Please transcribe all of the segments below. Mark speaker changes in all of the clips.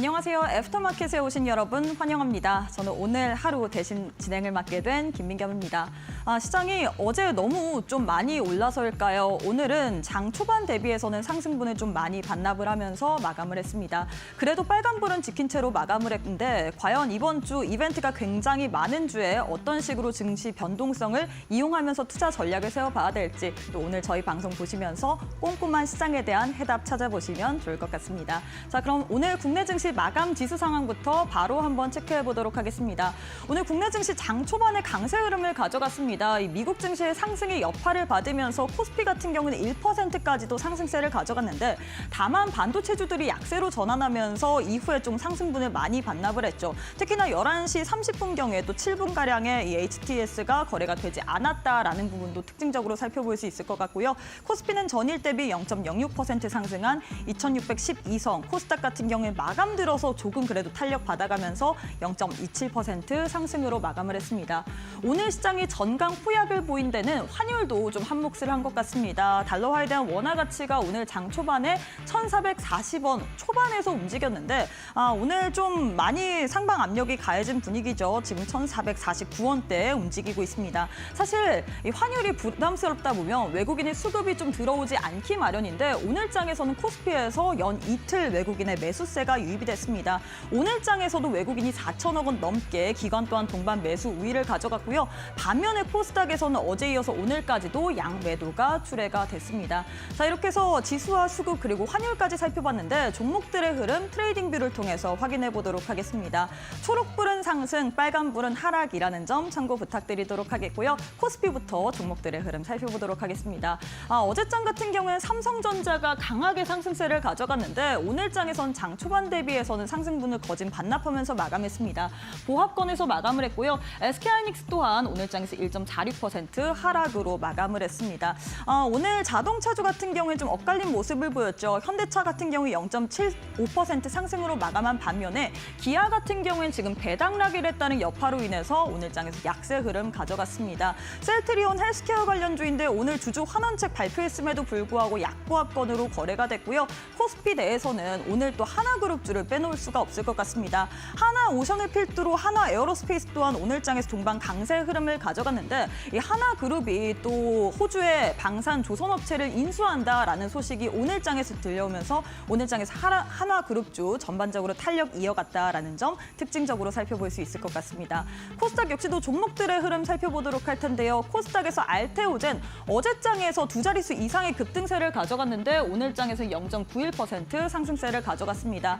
Speaker 1: 안녕하세요. 애프터마켓에 오신 여러분 환영합니다. 저는 오늘 하루 대신 진행을 맡게 된 김민겸입니다. 시장이 어제 너무 좀 많이 올라서일까요? 오늘은 장 초반 대비해서는 상승분을 좀 많이 반납을 하면서 마감을 했습니다. 그래도 빨간불은 지킨 채로 마감을 했는데 과연 이번 주 이벤트가 굉장히 많은 주에 어떤 식으로 증시 변동성을 이용하면서 투자 전략을 세워봐야 될지 또 오늘 저희 방송 보시면서 꼼꼼한 시장에 대한 해답 찾아보시면 좋을 것 같습니다. 자, 그럼 오늘 국내 증시 마감 지수 상황부터 바로 한번 체크해 보도록 하겠습니다. 오늘 국내 증시 장 초반에 강세 흐름을 가져갔습니다. 이 미국 증시의 상승의 여파를 받으면서 코스피 같은 경우는 1%까지도 상승세를 가져갔는데 다만 반도체주들이 약세로 전환하면서 이후에 좀 상승분을 많이 반납을 했죠. 특히나 11시 30분경에 또 7분가량의 이 HTS가 거래가 되지 않았다라는 부분도 특징적으로 살펴볼 수 있을 것 같고요. 코스피는 전일 대비 0.06% 상승한 2612선, 코스닥 같은 경우에 마감 들어서 조금 그래도 탄력 받아가면서 0.27% 상승으로 마감을 했습니다. 오늘 시장이 전강 후약을 보인 데는 환율도 좀 한몫을 한 것 같습니다. 달러화에 대한 원화 가치가 오늘 장 초반에 1,440원 초반에서 움직였는데 오늘 좀 많이 상방 압력이 가해진 분위기죠. 지금 1,449원대에 움직이고 있습니다. 사실 이 환율이 부담스럽다 보면 외국인의 수급이 좀 들어오지 않기 마련인데 오늘 장에서는 코스피에서 연 이틀 외국인의 매수세가 유입이 됐습니다. 오늘 장에서도 외국인이 4천억 원 넘게 기관 또한 동반 매수 우위를 가져갔고요. 반면에 코스닥에서는 어제 이어서 오늘까지도 양매도가 출회가 됐습니다. 자, 이렇게 해서 지수와 수급 그리고 환율까지 살펴봤는데 종목들의 흐름 트레이딩 뷰를 통해서 확인해 보도록 하겠습니다. 초록불은 상승, 빨간불은 하락이라는 점 참고 부탁드리도록 하겠고요. 코스피부터 종목들의 흐름 살펴보도록 하겠습니다. 어제장 같은 경우에는 삼성전자가 강하게 상승세를 가져갔는데 오늘 장에선 장 초반 대비해서는 상승분을 거진 반납하면서 마감했습니다. 보합권에서 마감을 했고요. SK하이닉스 또한 오늘 장에서 1.46% 하락으로 마감을 했습니다. 오늘 자동차주 같은 경우에 좀 엇갈린 모습을 보였죠. 현대차 같은 경우에 0.75% 상승으로 마감한 반면에 기아 같은 경우에는 지금 배당락을 했다는 여파로 인해서 오늘 장에서 약세 흐름 가져갔습니다. 셀트리온 헬스케어 관련주인데 오늘 주주 환원책 발표했음에도 불구하고 약보합권으로 거래가 됐고요. 코스피 내에서는 오늘 또 하나그룹주를 빼놓을 수가 없을 것 같습니다. 하나오션을 필두로 하나에어로스페이스 또한 오늘 장에서 동반 강세 흐름을 가져갔는데 이 하나그룹이 또 호주의 방산 조선업체를 인수한다라는 소식이 오늘 장에서 들려오면서 오늘 장에서 하나그룹주 전반적으로 탄력 이어갔다라는 점 특징적으로 살펴볼 수 있을 것 같습니다. 코스닥 역시도 종목들의 흐름 살펴보도록 할 텐데요. 코스닥에서 알테오젠 어제장에서 두 자릿수 이상의 급등세를 가져갔는데 오늘 장에서 0.91% 상승세를 가져갔습니다.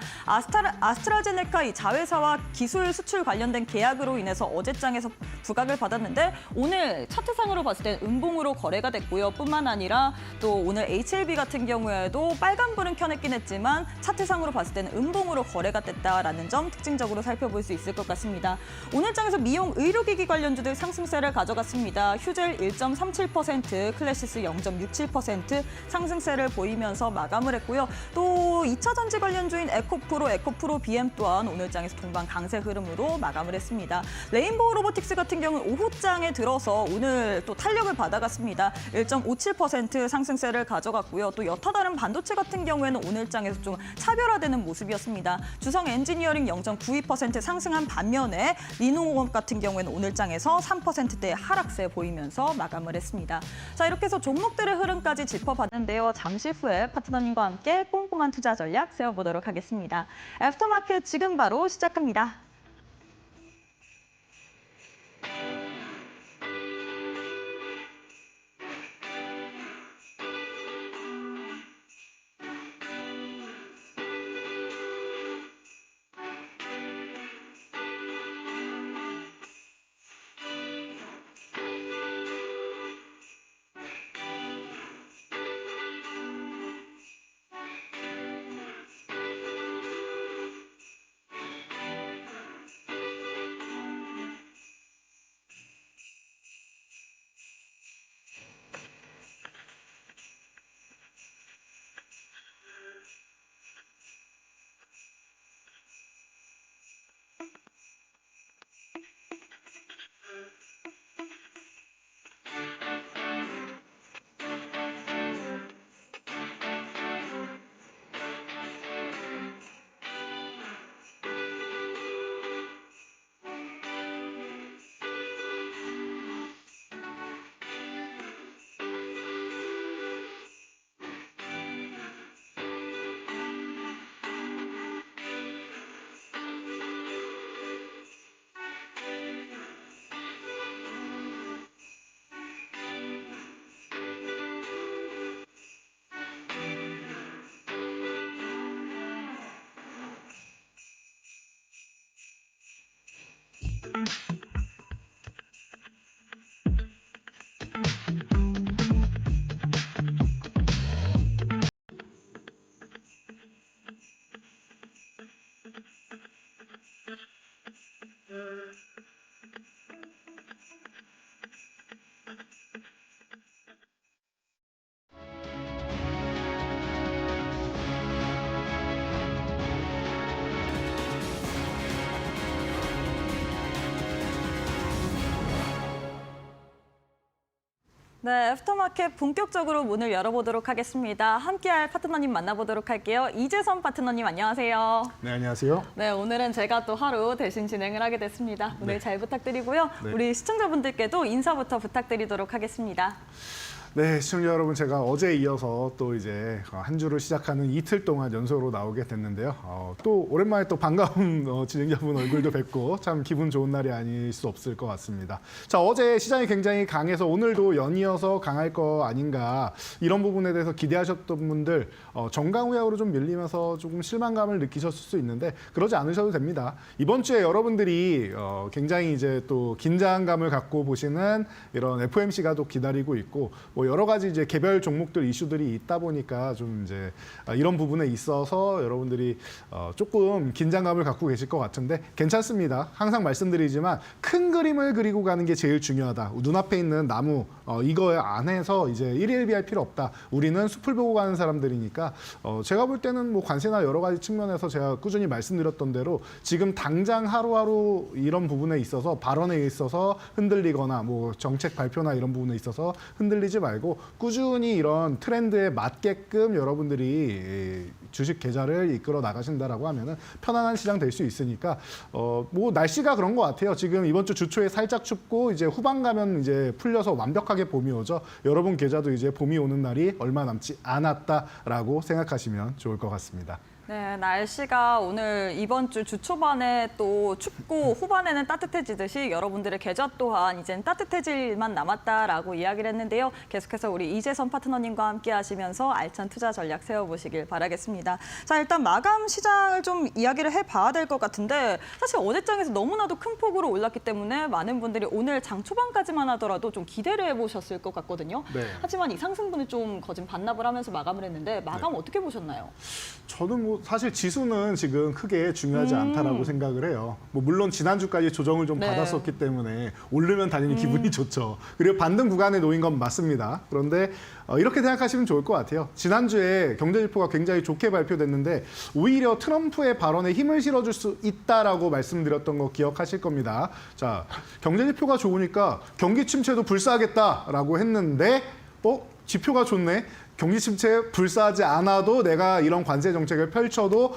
Speaker 1: 아스트라제네카 이 자회사와 기술 수출 관련된 계약으로 인해서 어제장에서 부각을 받았는데 오늘 차트상으로 봤을 때 음봉으로 거래가 됐고요. 뿐만 아니라 또 오늘 HLB 같은 경우에도 빨간불은 켜냈긴 했지만 차트상으로 봤을 때는 음봉으로 거래가 됐다라는 점 특징적으로 살펴볼 수 있을 것 같습니다. 오늘 장에서 미용 의료기기 관련주들 상승세를 가져갔습니다. 휴젤 1.37%, 클래시스 0.67% 상승세를 보이면서 마감을 했고요. 또 2차 전지 관련주인 에코프로 BM 또한 오늘 장에서 동반 강세 흐름으로 마감을 했습니다. 레인보우 로보틱스 같은 경우는 오후장에 들어서 오늘 또 탄력을 받아갔습니다. 1.57% 상승세를 가져갔고요. 또 여타 다른 반도체 같은 경우에는 오늘 장에서 좀 차별화되는 모습이었습니다. 주성 엔지니어링 0.92% 상승한 반면에 리노공업 같은 경우에는 오늘 장에서 3%대 하락세 보이면서 마감을 했습니다. 자, 이렇게 해서 종목들의 흐름까지 짚어봤는데요. 잠시 후에 파트너님과 함께 꼼꼼한 투자 전략 세워보도록 하겠습니다. 애프터마켓 지금 바로 시작합니다. 네, 애프터마켓 본격적으로 문을 열어보도록 하겠습니다. 함께할 파트너님 만나보도록 할게요. 이재선 파트너님 안녕하세요.
Speaker 2: 네, 안녕하세요.
Speaker 1: 네, 오늘은 제가 또 하루 대신 진행을 하게 됐습니다. 오늘 잘 부탁드리고요.
Speaker 2: 네.
Speaker 1: 우리 시청자분들께도 인사부터 부탁드리도록 하겠습니다.
Speaker 2: 네, 시청자 여러분, 제가 어제에 이어서 또 이제 한 주를 시작하는 이틀 동안 연속으로 나오게 됐는데요. 또 오랜만에 또 반가운 진행자분 얼굴도 뵙고 참 기분 좋은 날이 아닐 수 없을 것 같습니다. 자, 어제 시장이 굉장히 강해서 오늘도 연이어서 강할 거 아닌가 이런 부분에 대해서 기대하셨던 분들 정강 우약으로 좀 밀리면서 조금 실망감을 느끼셨을 수 있는데 그러지 않으셔도 됩니다. 이번 주에 여러분들이 굉장히 이제 또 긴장감을 갖고 보시는 이런 FOMC가 또 기다리고 있고 뭐 여러 가지 이제 개별 종목들 이슈들이 있다 보니까 좀 이제 이런 부분에 있어서 여러분들이 조금 긴장감을 갖고 계실 것 같은데 괜찮습니다. 항상 말씀드리지만 큰 그림을 그리고 가는 게 제일 중요하다. 눈앞에 있는 나무 이거 안에서 이제 일일비할 필요 없다. 우리는 숲을 보고 가는 사람들이니까 제가 볼 때는 뭐 관세나 여러 가지 측면에서 제가 꾸준히 말씀드렸던 대로 지금 당장 하루하루 이런 부분에 있어서 발언에 있어서 흔들리거나 뭐 정책 발표나 이런 부분에 있어서 흔들리지 말고 꾸준히 이런 트렌드에 맞게끔 여러분들이 주식 계좌를 이끌어 나가신다라고 하면은 편안한 시장 될 수 있으니까 뭐 날씨가 그런 것 같아요. 지금 이번 주 주초에 살짝 춥고 이제 후반 가면 이제 풀려서 완벽하게 봄이 오죠. 여러분 계좌도 이제 봄이 오는 날이 얼마 남지 않았다라고 생각하시면 좋을 것 같습니다.
Speaker 1: 네, 날씨가 오늘 이번 주 주초반에 또 춥고 후반에는 따뜻해지듯이 여러분들의 계좌 또한 이젠 따뜻해질 일만 남았다라고 이야기를 했는데요. 계속해서 우리 이재선 파트너님과 함께 하시면서 알찬 투자 전략 세워보시길 바라겠습니다. 자, 일단 마감 시장을 좀 이야기를 해봐야 될 것 같은데 사실 어제장에서 너무나도 큰 폭으로 올랐기 때문에 많은 분들이 오늘 장 초반까지만 하더라도 좀 기대를 해보셨을 것 같거든요.
Speaker 2: 네.
Speaker 1: 하지만 이 상승분을 좀 거진 반납을 하면서 마감을 했는데 마감
Speaker 2: 네.
Speaker 1: 어떻게 보셨나요?
Speaker 2: 저는 뭐 사실 지수는 지금 크게 중요하지 않다라고 생각을 해요. 뭐 물론 지난주까지 조정을 좀
Speaker 1: 네.
Speaker 2: 받았었기 때문에 오르면 당연히 기분이 좋죠. 그리고 반등 구간에 놓인 건 맞습니다. 그런데 이렇게 생각하시면 좋을 것 같아요. 지난주에 경제지표가 굉장히 좋게 발표됐는데 오히려 트럼프의 발언에 힘을 실어줄 수 있다라고 말씀드렸던 거 기억하실 겁니다. 자, 경제지표가 좋으니까 경기 침체도 불사하겠다라고 했는데 지표가 좋네. 경기 침체 불사하지 않아도 내가 이런 관세 정책을 펼쳐도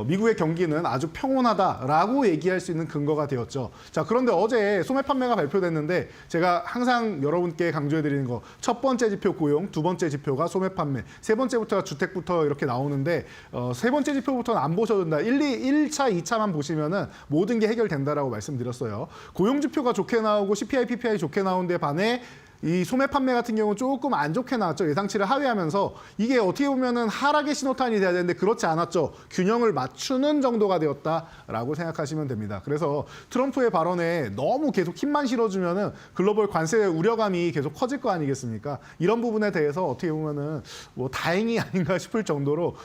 Speaker 2: 미국의 경기는 아주 평온하다라고 얘기할 수 있는 근거가 되었죠. 자, 그런데 어제 소매 판매가 발표됐는데 제가 항상 여러분께 강조해드리는 거 첫 번째 지표 고용, 두 번째 지표가 소매 판매, 세 번째부터가 주택부터 이렇게 나오는데 세 번째 지표부터는 안 보셔도 된다. 1차, 2차만 보시면은 모든 게 해결된다라고 말씀드렸어요. 고용 지표가 좋게 나오고 CPI, PPI 좋게 나온 데 반해 이 소매 판매 같은 경우는 조금 안 좋게 나왔죠. 예상치를 하회하면서 이게 어떻게 보면은 하락의 신호탄이 돼야 되는데 그렇지 않았죠. 균형을 맞추는 정도가 되었다라고 생각하시면 됩니다. 그래서 트럼프의 발언에 너무 계속 힘만 실어주면은 글로벌 관세 우려감이 계속 커질 거 아니겠습니까? 이런 부분에 대해서 어떻게 보면은 뭐 다행이 아닌가 싶을 정도로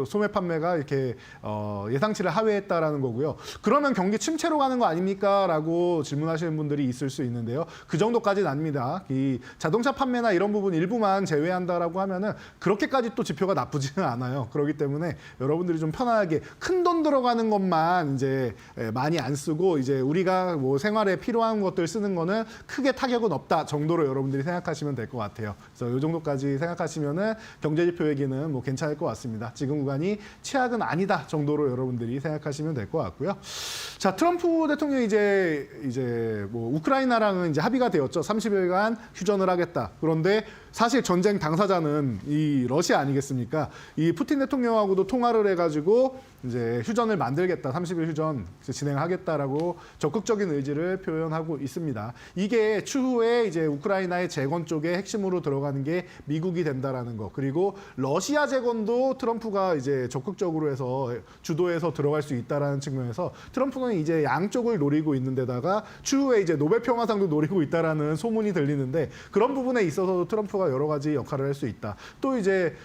Speaker 2: 소매 판매가 이렇게 예상치를 하회했다라는 거고요. 그러면 경기 침체로 가는 거 아닙니까?라고 질문하시는 분들이 있을 수 있는데요. 그 정도까지는 아닙니다. 이 자동차 판매나 이런 부분 일부만 제외한다라고 하면은 그렇게까지 또 지표가 나쁘지는 않아요. 그렇기 때문에 여러분들이 좀 편안하게 큰 돈 들어가는 것만 이제 많이 안 쓰고 이제 우리가 뭐 생활에 필요한 것들 쓰는 거는 크게 타격은 없다 정도로 여러분들이 생각하시면 될 것 같아요. 그래서 이 정도까지 생각하시면은 경제 지표 얘기는 뭐 괜찮을 것 같습니다. 지금 구간이 최악은 아니다 정도로 여러분들이 생각하시면 될 것 같고요. 자, 트럼프 대통령이 이제 뭐 우크라이나랑은 이제 합의가 되었죠. 30일간 휴전을 하겠다. 그런데 사실 전쟁 당사자는 이 러시아 아니겠습니까? 이 푸틴 대통령하고도 통화를 해가지고 이제 휴전을 만들겠다, 30일 휴전 진행하겠다라고 적극적인 의지를 표현하고 있습니다. 이게 추후에 이제 우크라이나의 재건 쪽에 핵심으로 들어가는 게 미국이 된다라는 거. 그리고 러시아 재건도 트럼프가 이제 적극적으로 해서 주도해서 들어갈 수 있다라는 측면에서 트럼프는 이제 양쪽을 노리고 있는데다가 추후에 이제 노벨 평화상도 노리고 있다라는 소문이 들리는데 그런 부분에 있어서도 트럼프가 여러 가지 역할을 할 수 있다. 또 이제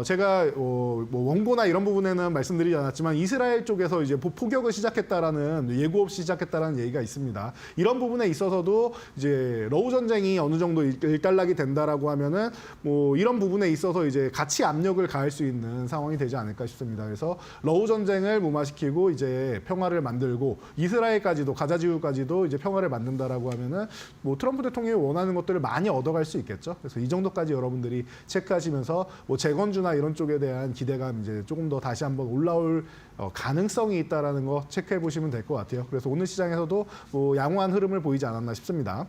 Speaker 2: 제가 뭐 원고나 이런 부분에는 말씀드리지 않았지만 들었지만 이스라엘 쪽에서 이제 포격을 시작했다라는 예고 없이 시작했다라는 얘기가 있습니다. 이런 부분에 있어서도 이제 러우 전쟁이 어느 정도 일단락이 된다라고 하면은 뭐 이런 부분에 있어서 이제 같이 압력을 가할 수 있는 상황이 되지 않을까 싶습니다. 그래서 러우 전쟁을 무마시키고 이제 평화를 만들고 이스라엘까지도 가자 지구까지도 이제 평화를 만든다라고 하면은 뭐 트럼프 대통령이 원하는 것들을 많이 얻어갈 수 있겠죠. 그래서 이 정도까지 여러분들이 체크하시면서 뭐 재건주나 이런 쪽에 대한 기대감 이제 조금 더 다시 한번 올라올 가능성이 있다라는 거 체크해 보시면 될 것 같아요. 그래서 오늘 시장에서도 뭐 양호한 흐름을 보이지 않았나 싶습니다.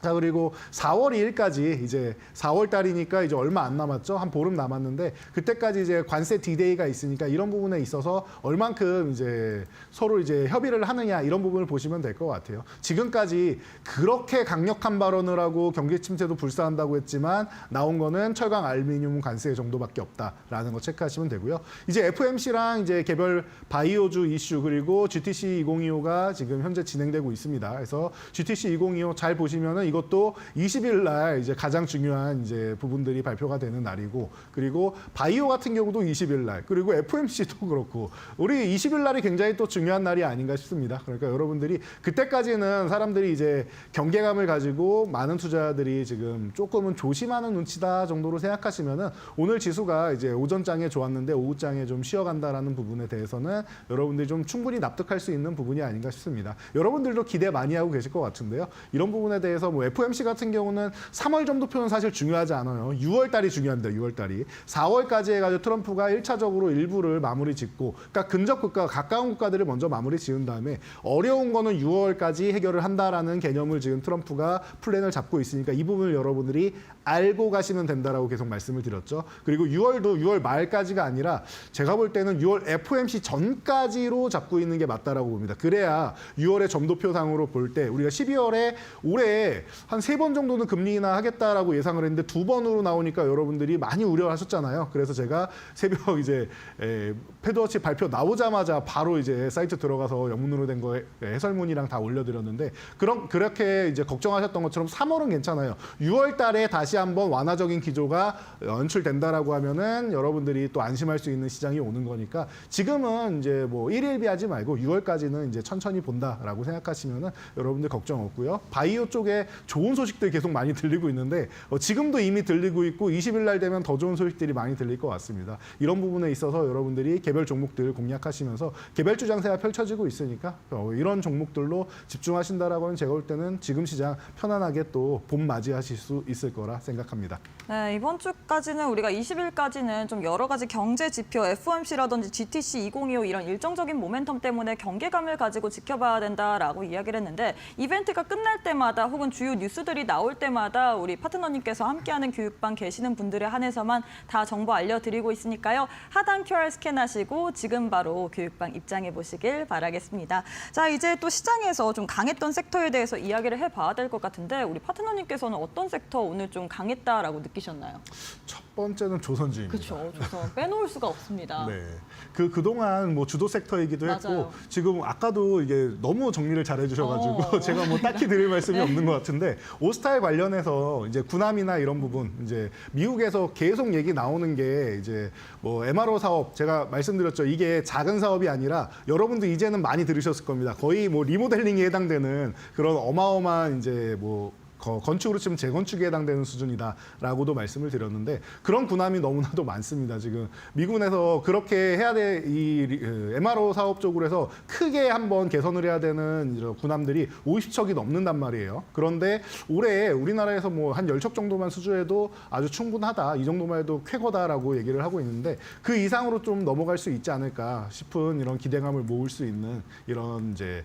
Speaker 2: 자, 그리고 4월 2일까지 이제 4월 달이니까 이제 얼마 안 남았죠. 한 보름 남았는데 그때까지 이제 관세 디데이가 있으니까 이런 부분에 있어서 얼만큼 이제 서로 이제 협의를 하느냐 이런 부분을 보시면 될 것 같아요. 지금까지 그렇게 강력한 발언을 하고 경기 침체도 불사한다고 했지만 나온 거는 철강 알루미늄 관세 정도밖에 없다라는 거 체크하시면 되고요. 이제 FMC랑 이제 개별 바이오주 이슈 그리고 GTC 2025가 지금 현재 진행되고 있습니다. 그래서 GTC 2025 잘 보시면은 이것도 20일 날 이제 가장 중요한 이제 부분들이 발표가 되는 날이고 그리고 바이오 같은 경우도 20일 날 그리고 FMC도 그렇고 우리 20일 날이 굉장히 또 중요한 날이 아닌가 싶습니다. 그러니까 여러분들이 그때까지는 사람들이 이제 경계감을 가지고 많은 투자자들이 지금 조금은 조심하는 눈치다 정도로 생각하시면은 오늘 지수가 이제 오전장에 좋았는데 오후장에 좀 쉬어간다라는 부분에 대해서는 여러분들이 좀 충분히 납득할 수 있는 부분이 아닌가 싶습니다. 여러분들도 기대 많이 하고 계실 것 같은데요. 이런 부분에 대해서 뭐 FMC 같은 경우는 3월 점도표는 사실 중요하지 않아요. 6월 달이 중요합니다. 6월 달이. 4월까지 해가지고 트럼프가 1차적으로 일부를 마무리 짓고 그러니까 근접 국가, 가까운 국가들을 먼저 마무리 지은 다음에 어려운 거는 6월까지 해결을 한다라는 개념을 지금 트럼프가 플랜을 잡고 있으니까 이 부분을 여러분들이 알고 가시면 된다라고 계속 말씀을 드렸죠. 그리고 6월도 6월 말까지가 아니라 제가 볼 때는 6월 FOMC 전까지로 잡고 있는 게 맞다라고 봅니다. 그래야 6월의 점도표상으로 볼 때 우리가 12월에 올해 한 3번 정도는 금리 인하 하겠다라고 예상을 했는데 2번으로 나오니까 여러분들이 많이 우려하셨잖아요. 그래서 제가 새벽 이제 패드워치 발표 나오자마자 바로 이제 사이트 들어가서 영문으로 된 거 해설문이랑 다 올려드렸는데 그렇게 이제 걱정하셨던 것처럼 3월은 괜찮아요. 6월 달에 다시 한번 완화적인 기조가 연출된다라고 하면은 여러분들이 또 안심할 수 있는 시장이 오는 거니까 지금은 이제 뭐 일일비하지 말고 6월까지는 이제 천천히 본다라고 생각하시면은 여러분들 걱정 없고요. 바이오 쪽에 좋은 소식들 계속 많이 들리고 있는데 지금도 이미 들리고 있고 20일 날 되면 더 좋은 소식들이 많이 들릴 것 같습니다. 이런 부분에 있어서 여러분들이 개별 종목들 공략하시면서 개별주 장세가 펼쳐지고 있으니까 이런 종목들로 집중하신다라고 하면 제가 볼 때는 지금 시장 편안하게 또 봄 맞이하실 수 있을 거라 생각합니다.
Speaker 1: 네, 이번 주까지는 우리가 20일까지는 좀 여러 가지 경제 지표, FOMC라든지 GTC 2025 이런 일정적인 모멘텀 때문에 경계감을 가지고 지켜봐야 된다라고 이야기를 했는데 이벤트가 끝날 때마다 혹은 주요 뉴스들이 나올 때마다 우리 파트너님께서 함께하는 교육방 계시는 분들에 한해서만 다 정보 알려드리고 있으니까요. 하단 QR 스캔하시고 지금 바로 교육방 입장해 보시길 바라겠습니다. 자, 이제 또 시장에서 좀 강했던 섹터에 대해서 이야기를 해봐야 될 것 같은데 우리 파트너님께서는 어떤 섹터 오늘 좀 강했다라고 느끼셨나요?
Speaker 2: 첫 번째는 조선주입니다.
Speaker 1: 그렇죠. 조선 빼놓을 수가 없습니다.
Speaker 2: 네. 그동안 뭐 주도 섹터이기도
Speaker 1: 맞아요.
Speaker 2: 했고 지금 아까도 이게 너무 정리를 잘 해주셔가지고 제가 뭐 딱히 드릴 말씀이 없는 것 같은데 오스타일 관련해서 이제 군함이나 이런 부분 이제 미국에서 계속 얘기 나오는 게 이제 뭐 MRO 사업 제가 말씀드렸죠. 이게 작은 사업이 아니라 여러분도 이제는 많이 들으셨을 겁니다. 거의 뭐 리모델링에 해당되는 그런 어마어마한 이제 뭐 건축으로 치면 재건축에 해당되는 수준이다라고도 말씀을 드렸는데 그런 군함이 너무나도 많습니다. 지금 미군에서 그렇게 해야 될 이 MRO 사업 쪽으로 해서 크게 한번 개선을 해야 되는 이런 군함들이 50척이 넘는단 말이에요. 그런데 올해 우리나라에서 뭐 한 10척 정도만 수주해도 아주 충분하다. 이 정도만 해도 쾌거다라고 얘기를 하고 있는데 그 이상으로 좀 넘어갈 수 있지 않을까 싶은 이런 기대감을 모을 수 있는 이런 이제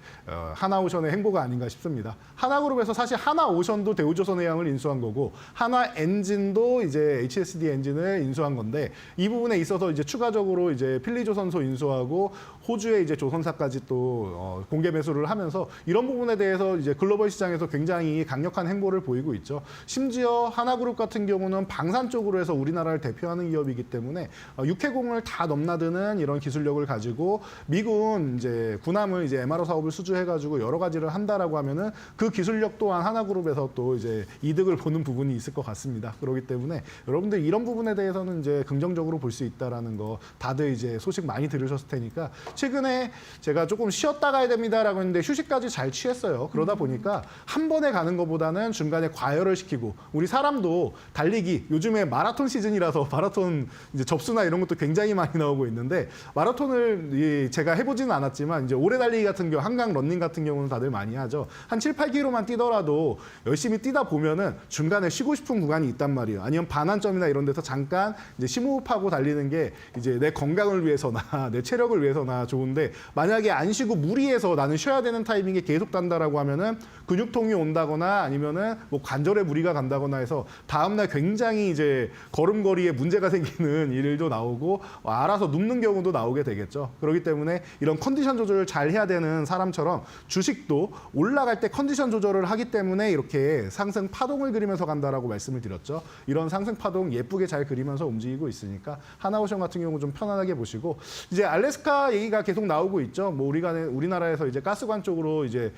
Speaker 2: 하나오션의 행보가 아닌가 싶습니다. 하나그룹에서 사실 하나오션도 대우조선해양을 인수한 거고 하나 엔진도 이제 HSD 엔진을 인수한 건데 이 부분에 있어서 이제 추가적으로 이제 필리조선소 인수하고 호주의 이제 조선사까지 또 공개 매수를 하면서 이런 부분에 대해서 이제 글로벌 시장에서 굉장히 강력한 행보를 보이고 있죠. 심지어 하나그룹 같은 경우는 방산 쪽으로 해서 우리나라를 대표하는 기업이기 때문에 육해공을 다 넘나드는 이런 기술력을 가지고 미군 이제 군함을 이제 MRO 사업을 수주해가지고 여러 가지를 한다라고 하면은 그 기술력 또한 하나그룹에서 또 이제 이득을 보는 부분이 있을 것 같습니다. 그렇기 때문에 여러분들 이런 부분에 대해서는 이제 긍정적으로 볼 수 있다라는 거 다들 이제 소식 많이 들으셨을 테니까 최근에 제가 조금 쉬었다 가야 됩니다라고 했는데 휴식까지 잘 취했어요. 그러다 보니까 한 번에 가는 것보다는 중간에 과열을 시키고 우리 사람도 달리기 요즘에 마라톤 시즌이라서 마라톤 이제 접수나 이런 것도 굉장히 많이 나오고 있는데 마라톤을 제가 해보지는 않았지만 이제 오래 달리기 같은 경우 한강 런닝 같은 경우는 다들 많이 하죠. 한 7, 8km만 뛰더라도 열심히 뛰다 보면은 중간에 쉬고 싶은 구간이 있단 말이에요. 아니면 반환점이나 이런 데서 잠깐 이제 심호흡하고 달리는 게 이제 내 건강을 위해서나 내 체력을 위해서나 좋은데 만약에 안 쉬고 무리해서 나는 쉬어야 되는 타이밍에 계속 단다라고 하면은 근육통이 온다거나 아니면은 뭐 관절에 무리가 간다거나 해서 다음날 굉장히 이제 걸음걸이에 문제가 생기는 일도 나오고 알아서 눕는 경우도 나오게 되겠죠. 그렇기 때문에 이런 컨디션 조절을 잘 해야 되는 사람처럼 주식도 올라갈 때 컨디션 조절을 하기 때문에 이렇게 상승 파동을 그리면서 간다라고 말씀을 드렸죠. 이런 상승 파동 예쁘게 잘 그리면서 움직이고 있으니까 하나오션 같은 경우 좀 편안하게 보시고 이제 알래스카 얘기가 계속 나오고 있죠. 뭐 우리나라에서 이제 가스관 쪽으로 이제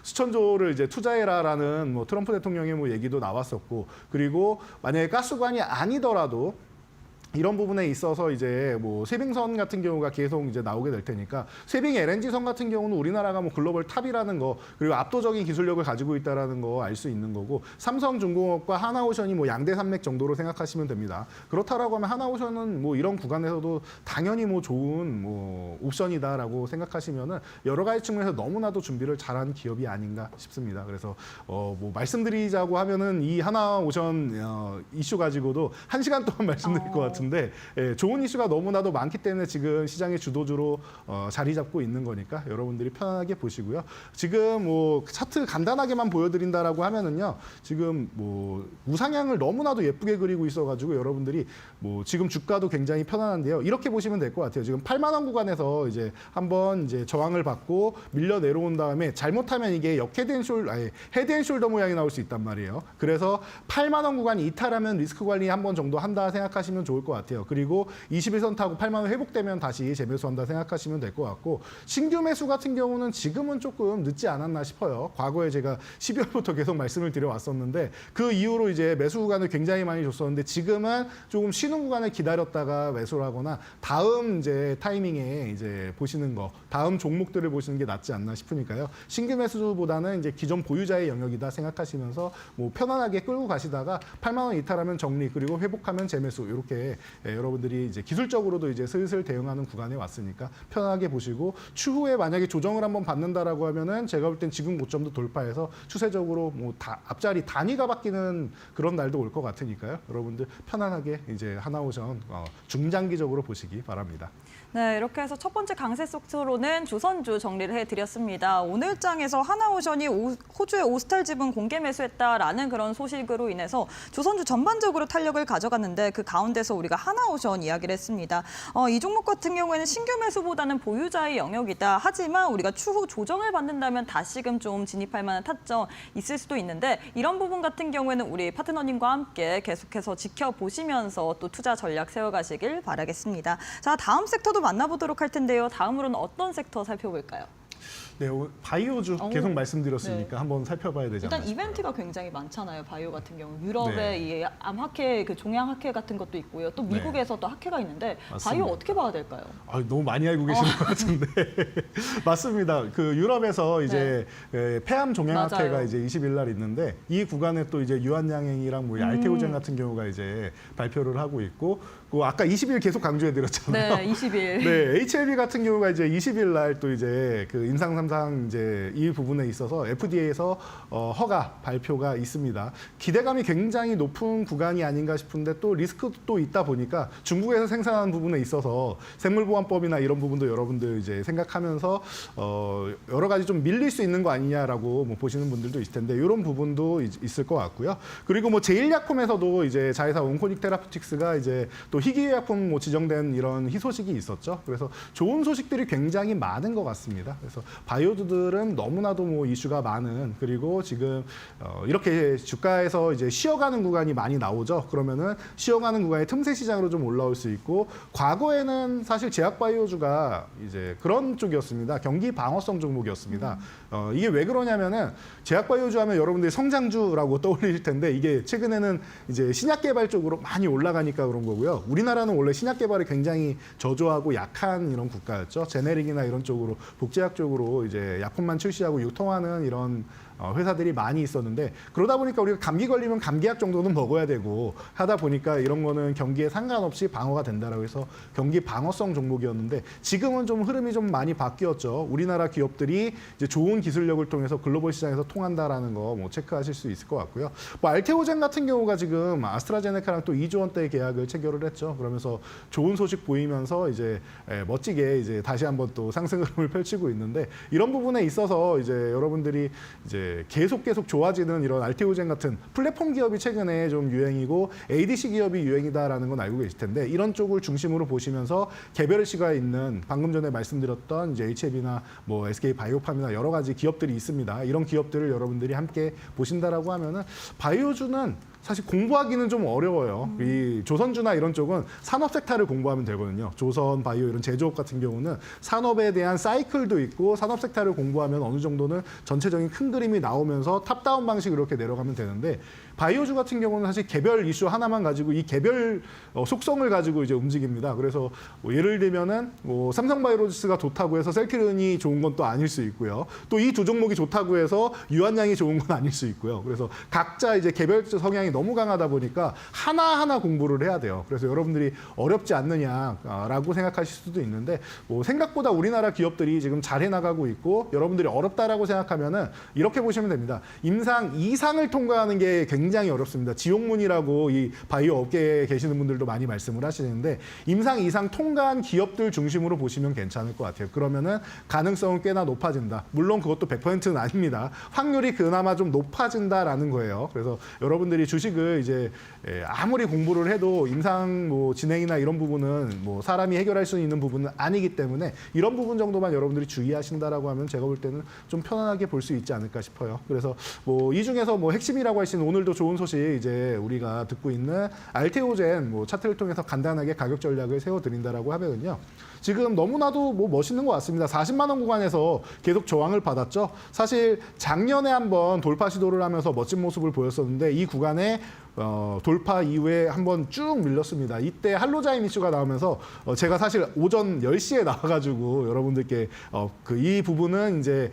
Speaker 2: 수천조를 이제 투자해라라는 뭐 트럼프 대통령의 뭐 얘기도 나왔었고 그리고 만약에 가스관이 아니더라도 이런 부분에 있어서 이제 뭐 쇠빙선 같은 경우가 계속 이제 나오게 될 테니까 쇠빙 LNG선 같은 경우는 우리나라가 뭐 글로벌 탑이라는 거 그리고 압도적인 기술력을 가지고 있다라는 거 알 수 있는 거고 삼성중공업과 하나오션이 뭐 양대 산맥 정도로 생각하시면 됩니다. 그렇다라고 하면 하나오션은 뭐 이런 구간에서도 당연히 뭐 좋은 뭐 옵션이다라고 생각하시면은 여러 가지 측면에서 너무나도 준비를 잘한 기업이 아닌가 싶습니다. 그래서 뭐 말씀드리자고 하면은 이 하나오션 이슈 가지고도 1시간 동안 말씀드릴 것 같은데. 근데 좋은 이슈가 너무나도 많기 때문에 지금 시장의 주도주로 자리 잡고 있는 거니까 여러분들이 편안하게 보시고요. 지금 뭐 차트 간단하게만 보여드린다라고 하면은요. 지금 뭐 우상향을 너무나도 예쁘게 그리고 있어가지고 여러분들이 뭐 지금 주가도 굉장히 편안한데요. 이렇게 보시면 될 것 같아요. 지금 8만 원 구간에서 이제 한번 이제 저항을 받고 밀려 내려온 다음에 잘못하면 이게 헤드앤숄더 모양이 나올 수 있단 말이에요. 그래서 8만 원 구간 이탈하면 리스크 관리 한 번 정도 한다 생각하시면 좋을 것 같아요. 그리고 21선 타고 8만 원 회복되면 다시 재매수한다 생각하시면 될 것 같고 신규 매수 같은 경우는 지금은 조금 늦지 않았나 싶어요. 과거에 제가 12월부터 계속 말씀을 드려왔었는데 그 이후로 이제 매수 구간을 굉장히 많이 줬었는데 지금은 조금 쉬는 구간을 기다렸다가 매수를 하거나 다음 이제 타이밍에 이제 보시는 거 다음 종목들을 보시는 게 낫지 않나 싶으니까요. 신규 매수보다는 이제 기존 보유자의 영역이다 생각하시면서 뭐 편안하게 끌고 가시다가 8만 원 이탈하면 정리 그리고 회복하면 재매수 이렇게 여러분들이 이제 기술적으로도 이제 슬슬 대응하는 구간에 왔으니까 편하게 보시고 추후에 만약에 조정을 한번 받는다라고 하면은 제가 볼 땐 지금 고점도 돌파해서 추세적으로 뭐 앞자리 단위가 바뀌는 그런 날도 올 것 같으니까요. 여러분들 편안하게 이제 하나오션 중장기적으로 보시기 바랍니다.
Speaker 1: 네, 이렇게 해서 첫 번째 강세 속으로는 조선주 정리를 해드렸습니다. 오늘 장에서 하나오션이 호주의 오스탈 지분 공개 매수했다라는 그런 소식으로 인해서 조선주 전반적으로 탄력을 가져갔는데 그 가운데서 우리가 하나오션 이야기를 했습니다. 이 종목 같은 경우에는 신규 매수보다는 보유자의 영역이다. 하지만 우리가 추후 조정을 받는다면 다시금 좀 진입할 만한 타점 있을 수도 있는데 이런 부분 같은 경우에는 우리 파트너님과 함께 계속해서 지켜보시면서 또 투자 전략 세워가시길 바라겠습니다. 자, 다음 섹터도 만나보도록 할 텐데요. 다음으로는 어떤 섹터 살펴볼까요?
Speaker 2: 네, 바이오주 계속 말씀드렸으니까 한번 살펴봐야 되지 않나요?
Speaker 1: 일단 이벤트가 굉장히 많잖아요. 바이오 같은 경우 유럽에
Speaker 2: 네.
Speaker 1: 이 암학회, 그 종양학회 같은 것도 있고요. 또 미국에서 또 학회가 있는데
Speaker 2: 맞습니다.
Speaker 1: 바이오 어떻게 봐야 될까요?
Speaker 2: 너무 많이 알고 계시는 것 같은데 맞습니다. 그 유럽에서 이제 폐암 종양학회가
Speaker 1: 맞아요.
Speaker 2: 이제 20일 날 있는데 이 구간에 또 이제 유한양행이랑 뭐 알테오젠 같은 경우가 이제 발표를 하고 있고 그 아까 20일 계속 강조해드렸잖아요.
Speaker 1: 네, 20일.
Speaker 2: 네, HLB 같은 경우가 이제 20일 날 또 이제 그 임상 3상 이제 이 부분에 있어서 FDA에서 허가 발표가 있습니다. 기대감이 굉장히 높은 구간이 아닌가 싶은데 또 리스크도 있다 보니까 중국에서 생산하는 부분에 있어서 생물보안법이나 이런 부분도 여러분들 이제 생각하면서 여러 가지 좀 밀릴 수 있는 거 아니냐라고 뭐 보시는 분들도 있을 텐데 이런 부분도 있을 것 같고요. 그리고 뭐 제일약품에서도 이제 자회사 온코닉 테라퓨틱스가 이제 또 희귀약품 뭐 지정된 이런 희소식이 있었죠. 그래서 좋은 소식들이 굉장히 많은 것 같습니다. 그래서 바이오주들은 너무나도 뭐 이슈가 많은 그리고 지금 이렇게 주가에서 이제 쉬어가는 구간이 많이 나오죠. 그러면은 쉬어가는 구간이 틈새 시장으로 좀 올라올 수 있고 과거에는 사실 제약바이오주가 이제 그런 쪽이었습니다. 경기 방어성 종목이었습니다. 이게 왜 그러냐면은 제약바이오주 하면 여러분들이 성장주라고 떠올릴 텐데 이게 최근에는 이제 신약 개발 쪽으로 많이 올라가니까 그런 거고요. 우리나라는 원래 신약 개발이 굉장히 저조하고 약한 이런 국가였죠. 제네릭이나 이런 쪽으로 복제약 쪽으로 이제 약품만 출시하고 유통하는 이런 회사들이 많이 있었는데 그러다 보니까 우리가 감기 걸리면 감기약 정도는 먹어야 되고 하다 보니까 이런 거는 경기에 상관없이 방어가 된다라고 해서 경기 방어성 종목이었는데 지금은 좀 흐름이 좀 많이 바뀌었죠. 우리나라 기업들이 이제 좋은 기술력을 통해서 글로벌 시장에서 통한다라는 거 뭐 체크하실 수 있을 것 같고요. 뭐 알테오젠 같은 경우가 지금 아스트라제네카랑 또 2조 원대 계약을 체결을 했죠. 그러면서 좋은 소식 보이면서 이제 멋지게 이제 다시 한번 또 상승 흐름을 펼치고 있는데 이런 부분에 있어서 이제 여러분들이 이제 계속 좋아지는 이런 알테오젠 같은 플랫폼 기업이 최근에 좀 유행이고 ADC 기업이 유행이다라는 건 알고 계실 텐데 이런 쪽을 중심으로 보시면서 개별 시가에 있는 방금 전에 말씀드렸던 이제 HLB나 뭐 SK 바이오팜이나 여러 가지 기업들이 있습니다. 이런 기업들을 여러분들이 함께 보신다라고 하면은 바이오주는 사실 공부하기는 좀 어려워요. 이 조선주나 이런 쪽은 산업 섹터를 공부하면 되거든요. 조선, 바이오 이런 제조업 같은 경우는 산업에 대한 사이클도 있고 산업 섹터를 공부하면 어느 정도는 전체적인 큰 그림이 나오면서 탑다운 방식으로 이렇게 내려가면 되는데 바이오주 같은 경우는 사실 개별 이슈 하나만 가지고 이 개별 속성을 가지고 이제 움직입니다. 그래서 뭐 예를 들면은 뭐 삼성바이오로직스가 좋다고 해서 셀트리온이 좋은 건 또 아닐 수 있고요. 또 이 두 종목이 좋다고 해서 유한양이 좋은 건 아닐 수 있고요. 그래서 각자 이제 개별적 성향이 너무 강하다 보니까 하나하나 공부를 해야 돼요. 그래서 여러분들이 어렵지 않느냐라고 생각하실 수도 있는데 뭐 생각보다 우리나라 기업들이 지금 잘 해나가고 있고 여러분들이 어렵다라고 생각하면은 이렇게 보시면 됩니다. 임상 2상을 통과하는 게 굉장히 어렵습니다. 지옥문이라고 이 바이오 업계에 계시는 분들도 많이 말씀을 하시는데 임상 2상 통과한 기업들 중심으로 보시면 괜찮을 것 같아요. 그러면은 가능성은 꽤나 높아진다. 물론 그것도 100%는 아닙니다. 확률이 그나마 좀 높아진다라는 거예요. 그래서 여러분들이 주식을 이제 아무리 공부를 해도 임상 뭐 진행이나 이런 부분은 뭐 사람이 해결할 수 있는 부분은 아니기 때문에 이런 부분 정도만 여러분들이 주의하신다라고 하면 제가 볼 때는 좀 편안하게 볼 수 있지 않을까 싶어요. 그래서 뭐 이 중에서 뭐 핵심이라고 할 수 있는 오늘도 좋은 소식 이제 우리가 듣고 있는 알테오젠 뭐 차트를 통해서 간단하게 가격 전략을 세워드린다라고 하면요. 지금 너무나도 뭐 멋있는 것 같습니다. 40만 원 구간에서 계속 저항을 받았죠. 사실 작년에 한번 돌파 시도를 하면서 멋진 모습을 보였었는데 이 구간에 돌파 이후에 한번 쭉 밀렸습니다. 이때 할로자임 이슈가 나오면서 제가 사실 오전 10시에 나와가지고 여러분들께 이 부분은 이제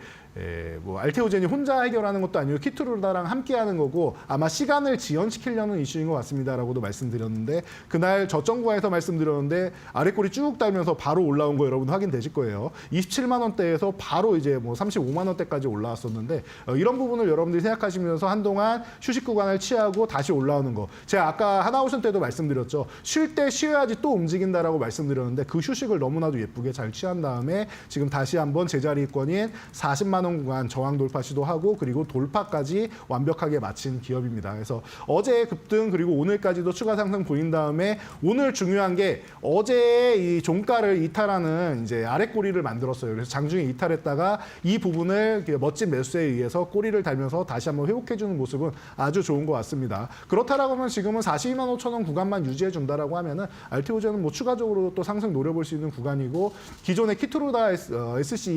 Speaker 2: 뭐 알테오젠이 혼자 해결하는 것도 아니고 키트루다랑 함께하는 거고 아마 시간을 지연시키려는 이슈인 것 같습니다라고도 말씀드렸는데 그날 저점구에서 말씀드렸는데 아래꼬리 쭉 달면서 바로 올라온 거 여러분 확인되실 거예요. 27만 원대에서 바로 이제 뭐 35만 원대까지 올라왔었는데 이런 부분을 여러분들이 생각하시면서 한동안 휴식 구간을 취하고 다시 올라오는 거. 제가 아까 하나오션 때도 말씀드렸죠. 쉴 때 쉬어야지 또 움직인다라고 말씀드렸는데 그 휴식을 너무나도 예쁘게 잘 취한 다음에 지금 다시 한번 제자리권인 40만 원 구간 저항 돌파 시도하고 그리고 돌파까지 완벽하게 마친 기업입니다. 그래서 어제 급등 그리고 오늘까지도 추가 상승 보인 다음에 오늘 중요한 게 어제 이 종가를 이탈하는 이제 아래 꼬리를 만들었어요. 그래서 장중에 이탈했다가 이 부분을 멋진 매수에 의해서 꼬리를 달면서 다시 한번 회복해주는 모습은 아주 좋은 것 같습니다. 그렇다라고 하면 지금은 42만 5천 원 구간만 유지해 준다라고 하면은 알테오젠은 뭐 추가적으로 또 상승 노려볼 수 있는 구간이고 기존의 키트루다 SC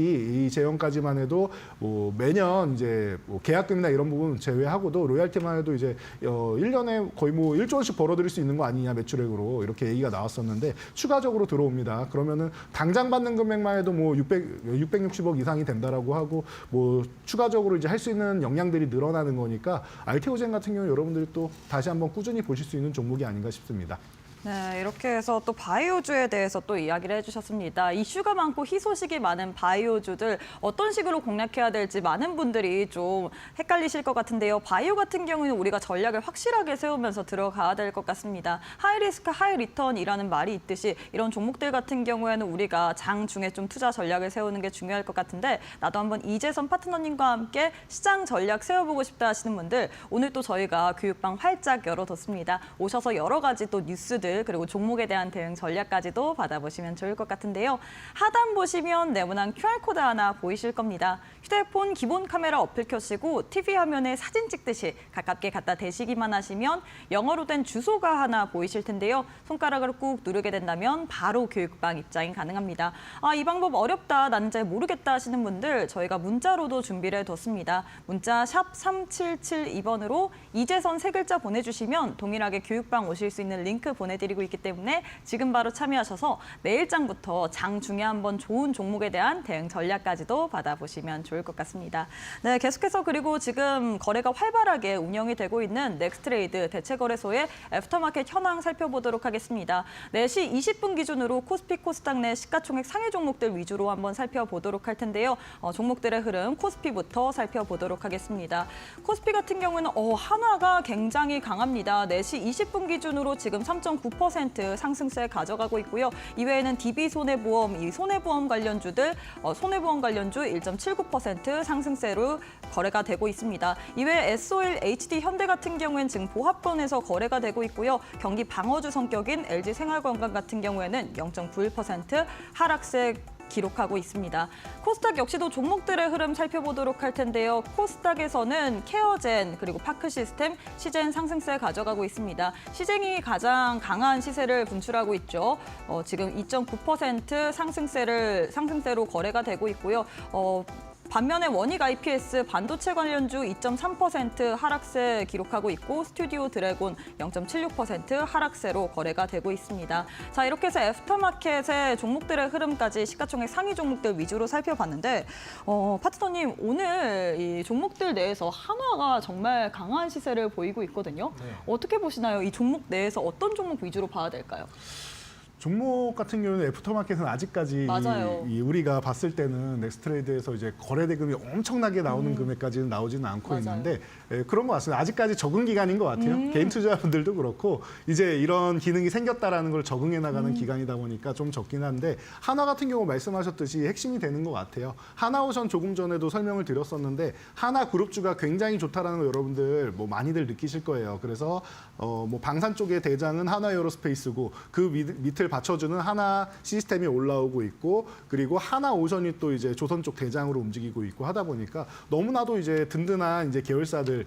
Speaker 2: 이 제형까지만 해도 뭐 매년 이제 뭐 계약금이나 이런 부분 제외하고도 로얄티만 해도 이제 1년에 거의 뭐 1조 원씩 벌어들일 수 있는 거 아니냐 매출액으로 이렇게 얘기가 나왔었는데 추가적으로 들어옵니다. 그러면은 당장 받는 금액만 해도 뭐 660억 이상이 된다라고 하고 뭐 추가적으로 이제 할 수 있는 역량들이 늘어나는 거니까 알테오젠 같은 경우 여러분들이 또 다시 한번 꾸준히 보실 수 있는 종목이 아닌가 싶습니다.
Speaker 1: 네, 이렇게 해서 또 바이오주에 대해서 또 이야기를 해주셨습니다. 이슈가 많고 희소식이 많은 바이오주들 어떤 식으로 공략해야 될지 많은 분들이 좀 헷갈리실 것 같은데요. 바이오 같은 경우는 우리가 전략을 확실하게 세우면서 들어가야 될 것 같습니다. 하이 리스크, 하이 리턴이라는 말이 있듯이 이런 종목들 같은 경우에는 우리가 장중에 좀 투자 전략을 세우는 게 중요할 것 같은데 나도 한번 이재선 파트너님과 함께 시장 전략 세워보고 싶다 하시는 분들 오늘 또 저희가 교육방 활짝 열어뒀습니다. 오셔서 여러 가지 또 뉴스들 그리고 종목에 대한 대응 전략까지도 받아보시면 좋을 것 같은데요. 하단 보시면 네모난 QR코드 하나 보이실 겁니다. 휴대폰 기본 카메라 어플 켜시고 TV 화면에 사진 찍듯이 가깝게 갖다 대시기만 하시면 영어로 된 주소가 하나 보이실 텐데요. 손가락으로 꾹 누르게 된다면 바로 교육방 입장이 가능합니다. 이 방법 어렵다, 나는 잘 모르겠다 하시는 분들 저희가 문자로도 준비를 해뒀습니다. 문자 샵 3772번으로 이재선 세 글자 보내주시면 동일하게 교육방 오실 수 있는 링크 보내드리고 있기 때문에 지금 바로 참여하셔서 내일장부터 장중에 한번 좋은 종목에 대한 대응 전략까지도 받아보시면 좋을 것 같습니다. 네, 계속해서 그리고 지금 거래가 활발하게 운영이 되고 있는 넥스트레이드 대체거래소의 애프터마켓 현황 살펴보도록 하겠습니다. 4시 20분 기준으로 코스피 코스닥 내 시가총액 상위 종목들 위주로 한번 살펴보도록 할 텐데요. 종목들의 흐름 코스피부터 살펴보도록 하겠습니다. 코스피 같은 경우는 한화가 굉장히 강합니다. 4시 20분 기준으로 지금 3.9% 상승세 가져가고 있고요. 이외에는 DB손해보험, 이 손해보험 관련주들 손해보험 관련주 1.79% 상승세로 거래가 되고 있습니다. 이외에 S-오일, HD 현대 같은 경우에는 지금 보합권에서 거래가 되고 있고요. 경기 방어주 성격인 LG생활건강 같은 경우에는 0.91% 하락세 기록하고 있습니다. 코스닥 역시도 종목들의 흐름 살펴보도록 할 텐데요. 코스닥에서는 케어젠 그리고 파크시스템, 시젠 상승세 가져가고 있습니다. 시젠이 가장 강한 시세를 분출하고 있죠. 지금 2.9% 상승세로 거래가 되고 있고요. 반면에 원익 IPS 반도체 관련주 2.3% 하락세 기록하고 있고 스튜디오 드래곤 0.76% 하락세로 거래가 되고 있습니다. 자, 이렇게 해서 애프터마켓의 종목들의 흐름까지 시가총액 상위 종목들 위주로 살펴봤는데 파트너님 오늘 이 종목들 내에서 한화가 정말 강한 시세를 보이고 있거든요.
Speaker 2: 네.
Speaker 1: 어떻게 보시나요? 이 종목 내에서 어떤 종목 위주로 봐야 될까요?
Speaker 2: 종목 같은 경우는 애프터마켓은 아직까지
Speaker 1: 맞아요.
Speaker 2: 우리가 봤을 때는 넥스트레이드에서 이제 거래 대금이 엄청나게 나오는 금액까지는 나오지는 않고
Speaker 1: 맞아요.
Speaker 2: 있는데 그런 것 같습니다. 아직까지 적응 기간인 것 같아요. 개인 투자자분들도 그렇고 이제 이런 기능이 생겼다라는 걸 적응해 나가는 기간이다 보니까 좀 적긴 한데 한화 같은 경우 말씀하셨듯이 핵심이 되는 것 같아요. 하나오션 조금 전에도 설명을 드렸었는데 하나 그룹주가 굉장히 좋다라는 거 여러분들 뭐 많이들 느끼실 거예요. 그래서 뭐 방산 쪽의 대장은 하나에어로스페이스고 그 밑을 받쳐주는 하나 시스템이 올라오고 있고 그리고 하나오션이 또 이제 조선 쪽 대장으로 움직이고 있고 하다 보니까 너무나도 이제 든든한 이제 계열사들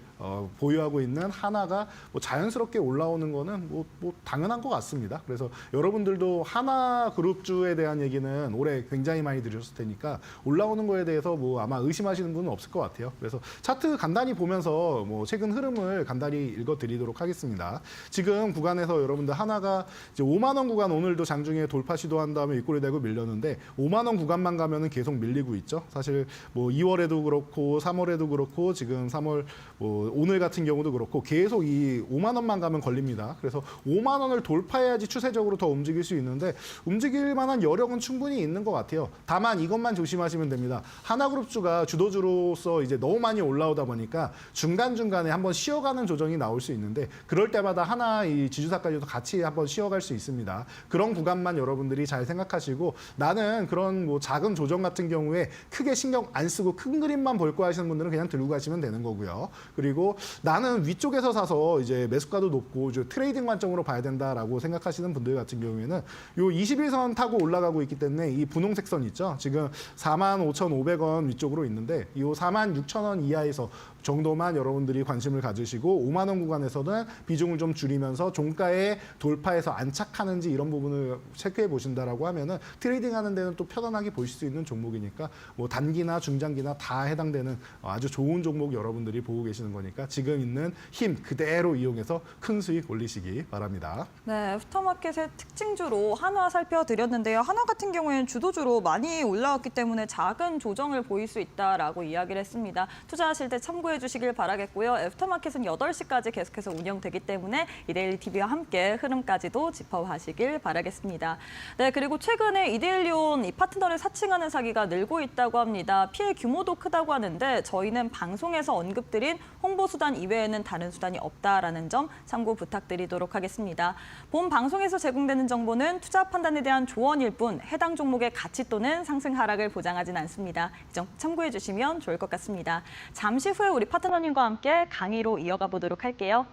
Speaker 2: 보유하고 있는 하나가 뭐 자연스럽게 올라오는 거는 뭐 당연한 것 같습니다. 그래서 여러분들도 하나 그룹주에 대한 얘기는 올해 굉장히 많이 들으셨을 테니까 올라오는 거에 대해서 뭐 아마 의심하시는 분은 없을 것 같아요. 그래서 차트 간단히 보면서 뭐 최근 흐름을 간단히 읽어드리도록 하겠습니다. 지금 구간에서 여러분들 하나가 이제 5만 원 구간 오늘도 장중에 돌파 시도한 다음에 윗골이 되고 밀렸는데 5만 원 구간만 가면은 계속 밀리고 있죠. 사실 뭐 2월에도 그렇고 3월에도 그렇고 지금 3월 뭐 오늘 같은 경우도 그렇고 계속 이 5만 원만 가면 걸립니다. 그래서 5만 원을 돌파해야지 추세적으로 더 움직일 수 있는데 움직일 만한 여력은 충분히 있는 것 같아요. 다만 이것만 조심하시면 됩니다. 하나그룹주가 주도주로서 이제 너무 많이 올라오다 보니까 중간중간에 한번 쉬어가는 조정이 나올 수 있는데 그럴 때마다 하나 이 지주사까지도 같이 한번 쉬어갈 수 있습니다. 그런 구간만 여러분들이 잘 생각하시고 나는 그런 뭐 작은 조정 같은 경우에 크게 신경 안 쓰고 큰 그림만 볼 거 하시는 분들은 그냥 들고 가시면 되는 거고요. 그리고 나는 위쪽에서 사서 이제 매수가도 높고 이제 트레이딩 관점으로 봐야 된다라고 생각하시는 분들 같은 경우에는 요 21선 타고 올라가고 있기 때문에 이 분홍색 선 있죠. 지금 45,500원 위쪽으로 있는데 이 46,000원 이하에서 정도만 여러분들이 관심을 가지시고 5만 원 구간에서는 비중을 좀 줄이면서 종가에 돌파해서 안착하는지 이런 부분을 체크해 보신다라고 하면은 트레이딩하는 데는 또 편안하게 보실 수 있는 종목이니까 뭐 단기나 중장기나 다 해당되는 아주 좋은 종목 여러분들이 보고 계시는 거니까 지금 있는 힘 그대로 이용해서 큰 수익 올리시기 바랍니다.
Speaker 1: 네, 애프터마켓의 특징주로 한화 살펴드렸는데요. 한화 같은 경우에는 주도주로 많이 올라왔기 때문에 작은 조정을 보일 수 있다라고 이야기를 했습니다. 투자하실 때 참고해 참고해 주시길 바라겠고요. 애프터마켓은 8시까지 계속해서 운영되기 때문에 이데일리 TV와 함께 흐름까지도 짚어가시길 바라겠습니다. 네, 그리고 최근에 이데일리온 이 파트너를 사칭하는 사기가 늘고 있다고 합니다. 피해 규모도 크다고 하는데 저희는 방송에서 언급드린 홍보 수단 이외에는 다른 수단이 없다라는 점 참고 부탁드리도록 하겠습니다. 본 방송에서 제공되는 정보는 투자 판단에 대한 조언일 뿐 해당 종목의 가치 또는 상승 하락을 보장하진 않습니다. 이 점 참고해 주시면 좋을 것 같습니다. 잠시 후에 우리 파트너님과 함께 강의로 이어가 보도록 할게요.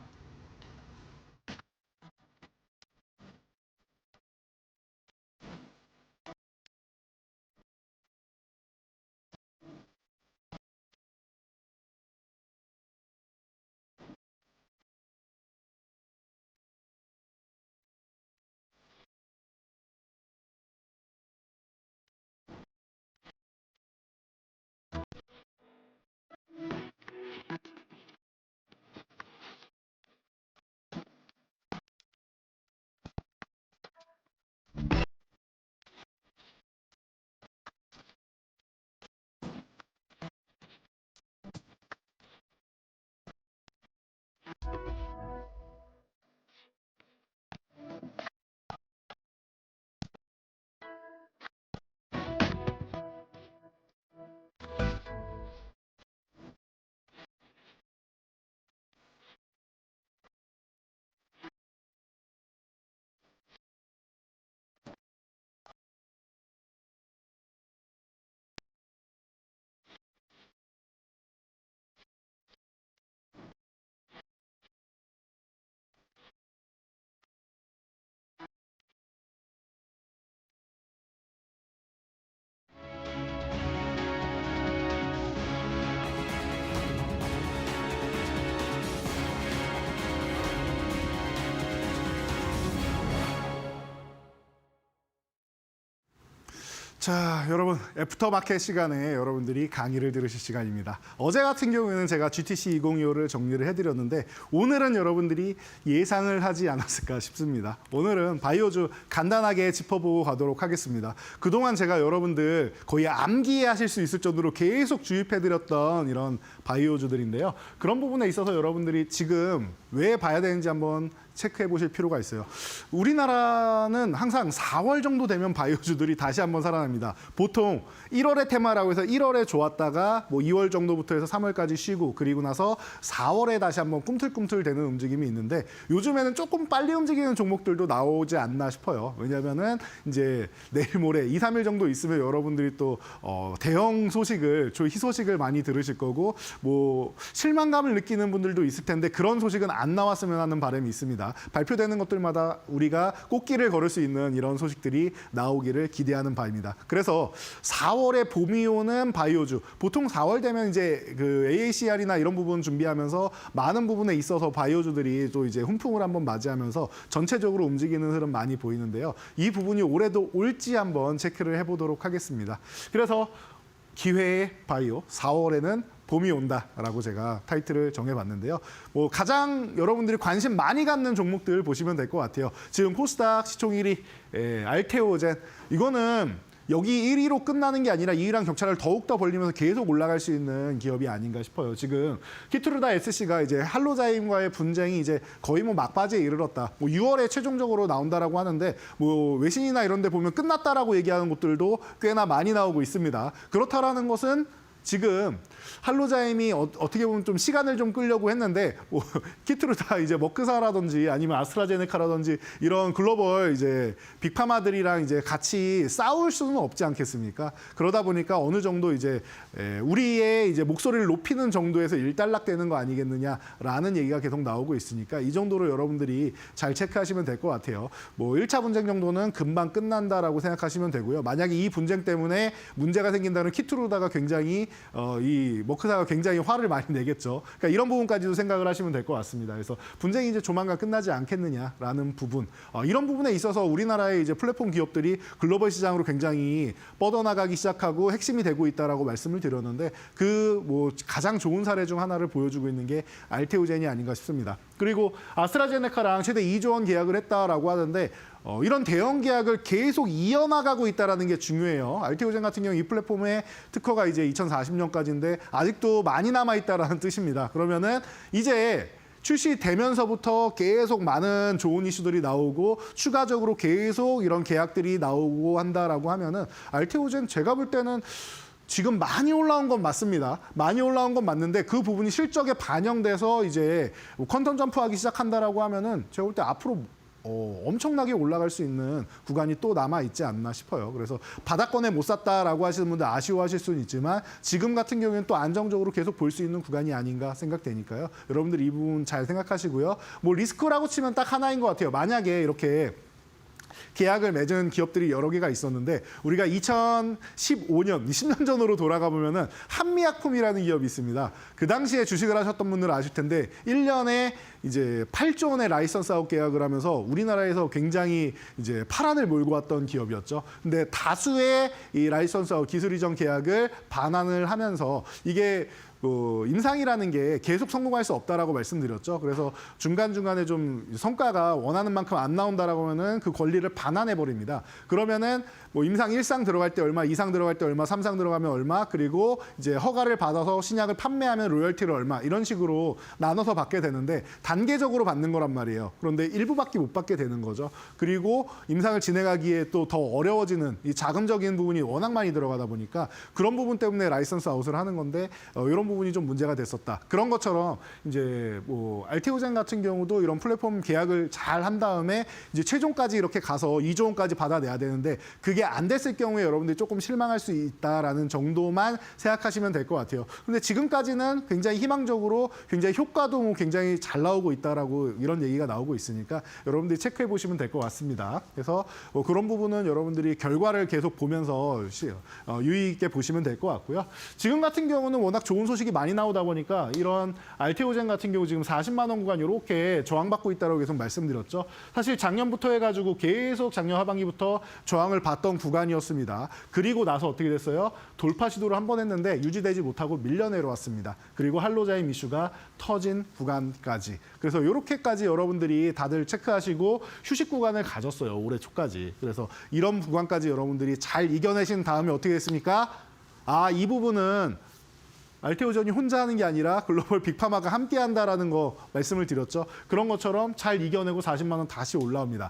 Speaker 2: 자, 여러분 애프터마켓 시간에 여러분들이 강의를 들으실 시간입니다. 어제 같은 경우에는 제가 GTC 2025를 정리를 해드렸는데 오늘은 여러분들이 예상을 하지 않았을까 싶습니다. 오늘은 바이오주 간단하게 짚어보고 가도록 하겠습니다. 그동안 제가 여러분들 거의 암기하실 수 있을 정도로 계속 주입해드렸던 이런 바이오주들인데요. 그런 부분에 있어서 여러분들이 지금 왜 봐야 되는지 한번 체크해 보실 필요가 있어요. 우리나라는 항상 4월 정도 되면 바이오주들이 다시 한번 살아납니다. 보통 1월의 테마라고 해서 1월에 좋았다가 뭐 2월 정도부터 해서 3월까지 쉬고 그리고 나서 4월에 다시 한번 꿈틀꿈틀 되는 움직임이 있는데 요즘에는 조금 빨리 움직이는 종목들도 나오지 않나 싶어요. 왜냐하면은 이제 내일 모레 2, 3일 정도 있으면 여러분들이 또 대형 소식을, 희소식을 많이 들으실 거고 뭐 실망감을 느끼는 분들도 있을 텐데 그런 소식은 안 나왔으면 하는 바람이 있습니다. 발표되는 것들마다 우리가 꽃길을 걸을 수 있는 이런 소식들이 나오기를 기대하는 바입니다. 그래서 4월에 봄이 오는 바이오주, 보통 4월 되면 이제 그 AACR이나 이런 부분 준비하면서 많은 부분에 있어서 바이오주들이 또 이제 훈풍을 한번 맞이하면서 전체적으로 움직이는 흐름 많이 보이는데요. 이 부분이 올해도 올지 한번 체크를 해보도록 하겠습니다. 그래서 기회의 바이오 4월에는 봄이 온다라고 제가 타이틀을 정해봤는데요. 뭐 가장 여러분들이 관심 많이 갖는 종목들 보시면 될 것 같아요. 지금 코스닥 시총 1위 알테오젠, 이거는 여기 1위로 끝나는 게 아니라 2위랑 격차를 더욱더 벌리면서 계속 올라갈 수 있는 기업이 아닌가 싶어요. 지금 키투르다 SC가 이제 할로자임과의 분쟁이 이제 거의 뭐 막바지에 이르렀다. 뭐 6월에 최종적으로 나온다라고 하는데 뭐 외신이나 이런 데 보면 끝났다라고 얘기하는 곳들도 꽤나 많이 나오고 있습니다. 그렇다라는 것은 지금 할로자임이 어떻게 보면 좀 시간을 좀 끌려고 했는데 뭐 키트루다 이제 머크사라든지 아니면 아스트라제네카라든지 이런 글로벌 이제 빅파마들이랑 이제 같이 싸울 수는 없지 않겠습니까? 그러다 보니까 어느 정도 이제 우리의 이제 목소리를 높이는 정도에서 일단락되는 거 아니겠느냐라는 얘기가 계속 나오고 있으니까 이 정도로 여러분들이 잘 체크하시면 될 것 같아요. 뭐 1차 분쟁 정도는 금방 끝난다라고 생각하시면 되고요. 만약에 이 분쟁 때문에 문제가 생긴다면 키트루다가 굉장히 이 머크사가 굉장히 화를 많이 내겠죠. 그러니까 이런 부분까지도 생각을 하시면 될 것 같습니다. 그래서 분쟁이 이제 조만간 끝나지 않겠느냐라는 부분, 이런 부분에 있어서 우리나라의 이제 플랫폼 기업들이 글로벌 시장으로 굉장히 뻗어나가기 시작하고 핵심이 되고 있다라고 말씀을 드렸는데 그 뭐 가장 좋은 사례 중 하나를 보여주고 있는 게 알테오젠이 아닌가 싶습니다. 그리고 아스트라제네카랑 최대 2조 원 계약을 했다라고 하는데 이런 대형 계약을 계속 이어나가고 있다는 게 중요해요. 알테오젠 같은 경우 이 플랫폼의 특허가 이제 2040년까지인데 아직도 많이 남아있다는 뜻입니다. 그러면은 이제 출시되면서부터 계속 많은 좋은 이슈들이 나오고 추가적으로 계속 이런 계약들이 나오고 한다라고 하면은 알테오젠 제가 볼 때는 지금 많이 올라온 건 맞습니다. 많이 올라온 건 맞는데 그 부분이 실적에 반영돼서 이제 퀀텀 점프하기 시작한다라고 하면은 제가 볼 때 앞으로 엄청나게 올라갈 수 있는 구간이 또 남아 있지 않나 싶어요. 그래서 바닥권에 못 샀다라고 하시는 분들 아쉬워하실 수는 있지만 지금 같은 경우에는 또 안정적으로 계속 볼 수 있는 구간이 아닌가 생각되니까요. 여러분들 이 부분 잘 생각하시고요. 뭐 리스크라고 치면 딱 하나인 것 같아요. 만약에 이렇게 계약을 맺은 기업들이 여러 개가 있었는데 우리가 2015년, 10년 전으로 돌아가 보면은 한미약품이라는 기업이 있습니다. 그 당시에 주식을 하셨던 분들은 아실 텐데 1년에 이제 8조 원의 라이선스 아웃 계약을 하면서 우리나라에서 굉장히 이제 파란을 몰고 왔던 기업이었죠. 근데 다수의 이 라이선스 아웃 기술 이전 계약을 반환을 하면서 이게 임상이라는 게 계속 성공할 수 없다라고 말씀드렸죠. 그래서 중간중간에 좀 성과가 원하는 만큼 안 나온다라고 하면은 그 권리를 반환해 버립니다. 그러면은 뭐 임상 1상 들어갈 때 얼마, 2상 들어갈 때 얼마, 3상 들어가면 얼마, 그리고 이제 허가를 받아서 신약을 판매하면 로열티를 얼마 이런 식으로 나눠서 받게 되는데 단계적으로 받는 거란 말이에요. 그런데 일부밖에 못 받게 되는 거죠. 그리고 임상을 진행하기에 또 더 어려워지는 이 자금적인 부분이 워낙 많이 들어가다 보니까 그런 부분 때문에 라이선스 아웃을 하는 건데 이런 부분이 좀 문제가 됐었다. 그런 것처럼 이제 뭐 알테오젠 같은 경우도 이런 플랫폼 계약을 잘 한 다음에 이제 최종까지 이렇게 가서 2조 원까지 받아내야 되는데 그게 안 됐을 경우에 여러분들이 조금 실망할 수 있다라는 정도만 생각하시면 될 것 같아요. 근데 지금까지는 굉장히 희망적으로 굉장히 효과도 굉장히 잘 나오고 있다라고 이런 얘기가 나오고 있으니까 여러분들이 체크해 보시면 될 것 같습니다. 그래서 그런 부분은 여러분들이 결과를 계속 보면서 유의 있게 보시면 될 것 같고요. 지금 같은 경우는 워낙 좋은 소식이 많이 나오다 보니까 이런 알테오젠 같은 경우 지금 40만 원 구간 이렇게 저항받고 있다고 계속 말씀드렸죠. 사실 작년부터 해가지고 계속 작년 하반기부터 저항을 받던 구간이었습니다. 그리고 나서 어떻게 됐어요? 돌파 시도를 한 번 했는데 유지되지 못하고 밀려 내려왔습니다. 그리고 할로자임 이슈가 터진 구간까지. 그래서 이렇게까지 여러분들이 다들 체크하시고 휴식 구간을 가졌어요. 올해 초까지. 그래서 이런 구간까지 여러분들이 잘 이겨내신 다음에 어떻게 됐습니까? 이 부분은 알테오젠이 혼자 하는 게 아니라 글로벌 빅파마가 함께 한다라는 거 말씀을 드렸죠. 그런 것처럼 잘 이겨내고 40만 원 다시 올라옵니다.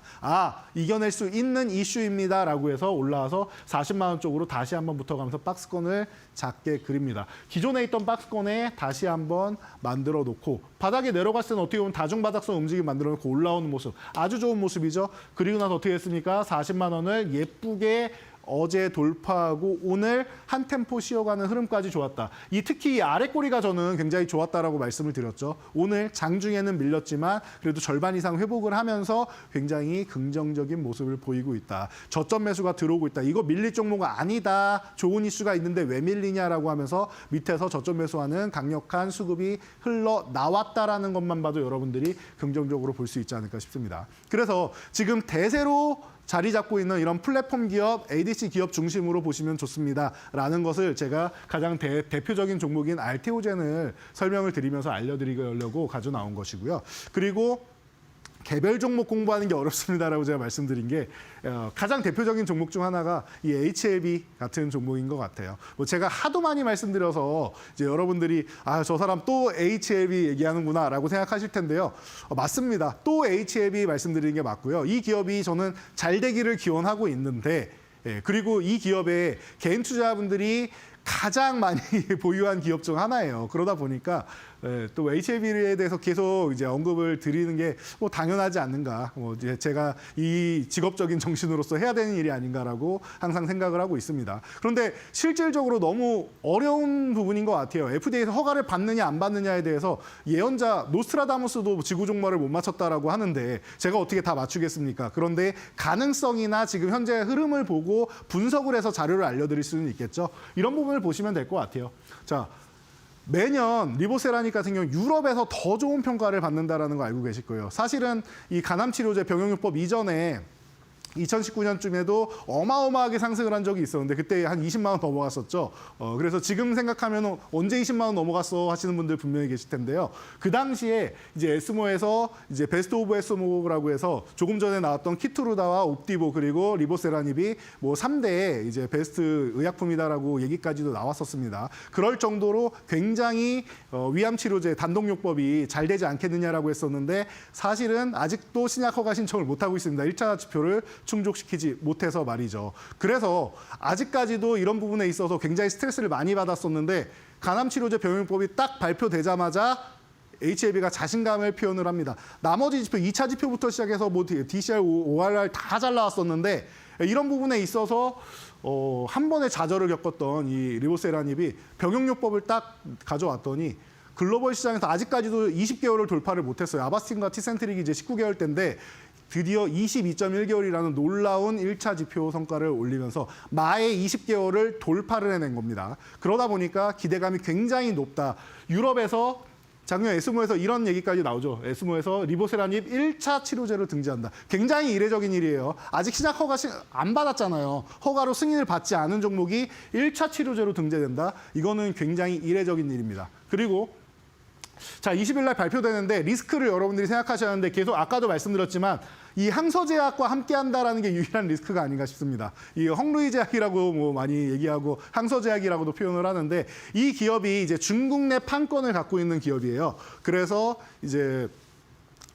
Speaker 2: 이겨낼 수 있는 이슈입니다라고 해서 올라와서 40만 원 쪽으로 다시 한번 붙어가면서 박스권을 작게 그립니다. 기존에 있던 박스권에 다시 한번 만들어 놓고 바닥에 내려갔을 때는 어떻게 보면 다중바닥성 움직임 만들어 놓고 올라오는 모습 아주 좋은 모습이죠. 그리고 나서 어떻게 했습니까? 40만 원을 예쁘게 어제 돌파하고 오늘 한 템포 쉬어가는 흐름까지 좋았다. 특히 이 아래 꼬리가 저는 굉장히 좋았다라고 말씀을 드렸죠. 오늘 장중에는 밀렸지만 그래도 절반 이상 회복을 하면서 굉장히 긍정적인 모습을 보이고 있다. 저점 매수가 들어오고 있다. 이거 밀릴 종목은 아니다. 좋은 이슈가 있는데 왜 밀리냐라고 하면서 밑에서 저점 매수하는 강력한 수급이 흘러나왔다라는 것만 봐도 여러분들이 긍정적으로 볼 수 있지 않을까 싶습니다. 그래서 지금 대세로 자리 잡고 있는 이런 플랫폼 기업, ADC 기업 중심으로 보시면 좋습니다라는 것을 제가 가장 대표적인 종목인 알테오젠을 설명을 드리면서 알려드리려고 가져 나온 것이고요. 그리고 개별 종목 공부하는 게 어렵습니다라고 제가 말씀드린 게 가장 대표적인 종목 중 하나가 이 HLB 같은 종목인 것 같아요. 제가 하도 많이 말씀드려서 이제 여러분들이 저 사람 또 HLB 얘기하는구나라고 생각하실 텐데요. 맞습니다. 또 HLB 말씀드리는 게 맞고요. 이 기업이 저는 잘 되기를 기원하고 있는데 그리고 이 기업에 개인 투자분들이 가장 많이 보유한 기업 중 하나예요. 그러다 보니까 또 HLB에 대해서 계속 이제 언급을 드리는 게 뭐 당연하지 않는가. 이제 제가 이 직업적인 정신으로서 해야 되는 일이 아닌가라고 항상 생각을 하고 있습니다. 그런데 실질적으로 너무 어려운 부분인 것 같아요. FDA에서 허가를 받느냐 안 받느냐에 대해서 예언자 노스트라다무스도 지구 종말을 못 맞췄다라고 하는데 제가 어떻게 다 맞추겠습니까? 그런데 가능성이나 지금 현재 흐름을 보고 분석을 해서 자료를 알려드릴 수는 있겠죠. 이런 부분을 보시면 될 것 같아요. 자. 매년 리보세라닉 같은 경우 유럽에서 더 좋은 평가를 받는다라는 거 알고 계실 거예요. 사실은 이 간암치료제 병용요법 이전에 2019년쯤에도 어마어마하게 상승을 한 적이 있었는데 그때 한 20만 원 넘어갔었죠. 그래서 지금 생각하면 언제 20만 원 넘어갔어 하시는 분들 분명히 계실 텐데요. 그 당시에 이제 에스모에서 이제 베스트 오브 에스모라고 해서 조금 전에 나왔던 키투르다와 옵디보 그리고 리보세라닙이 뭐 3대 이제 베스트 의약품이다라고 얘기까지도 나왔었습니다. 그럴 정도로 굉장히 위암 치료제 단독요법이 잘 되지 않겠느냐라고 했었는데 사실은 아직도 신약 허가 신청을 못 하고 있습니다. 1차 지표를 충족시키지 못해서 말이죠. 그래서 아직까지도 이런 부분에 있어서 굉장히 스트레스를 많이 받았었는데 간암치료제 병용법이 딱 발표되자마자 HLB가 자신감을 표현을 합니다. 나머지 지표, 2차 지표부터 시작해서 뭐 DCR, ORR 다 잘 나왔었는데 이런 부분에 있어서 한 번의 좌절을 겪었던 이 리보세라닙이 병용요법을 딱 가져왔더니 글로벌 시장에서 아직까지도 20개월을 돌파를 못했어요. 아바스틴과 티센트릭이 이제 19개월 때인데 드디어 22.1개월이라는 놀라운 1차 지표 성과를 올리면서 마의 20개월을 돌파를 해낸 겁니다. 그러다 보니까 기대감이 굉장히 높다. 유럽에서 작년 에스모에서 이런 얘기까지 나오죠. 에스모에서 리보세라닙 1차 치료제로 등재한다. 굉장히 이례적인 일이에요. 아직 신약 허가 안 받았잖아요. 허가로 승인을 받지 않은 종목이 1차 치료제로 등재된다. 이거는 굉장히 이례적인 일입니다. 그리고 자, 20일 날 발표되는데 리스크를 여러분들이 생각하셨는데 계속 아까도 말씀드렸지만 이 항서제약과 함께한다라는 게 유일한 리스크가 아닌가 싶습니다. 이 헝루이제약이라고 뭐 많이 얘기하고 항서제약이라고도 표현을 하는데 이 기업이 이제 중국 내 판권을 갖고 있는 기업이에요. 그래서 이제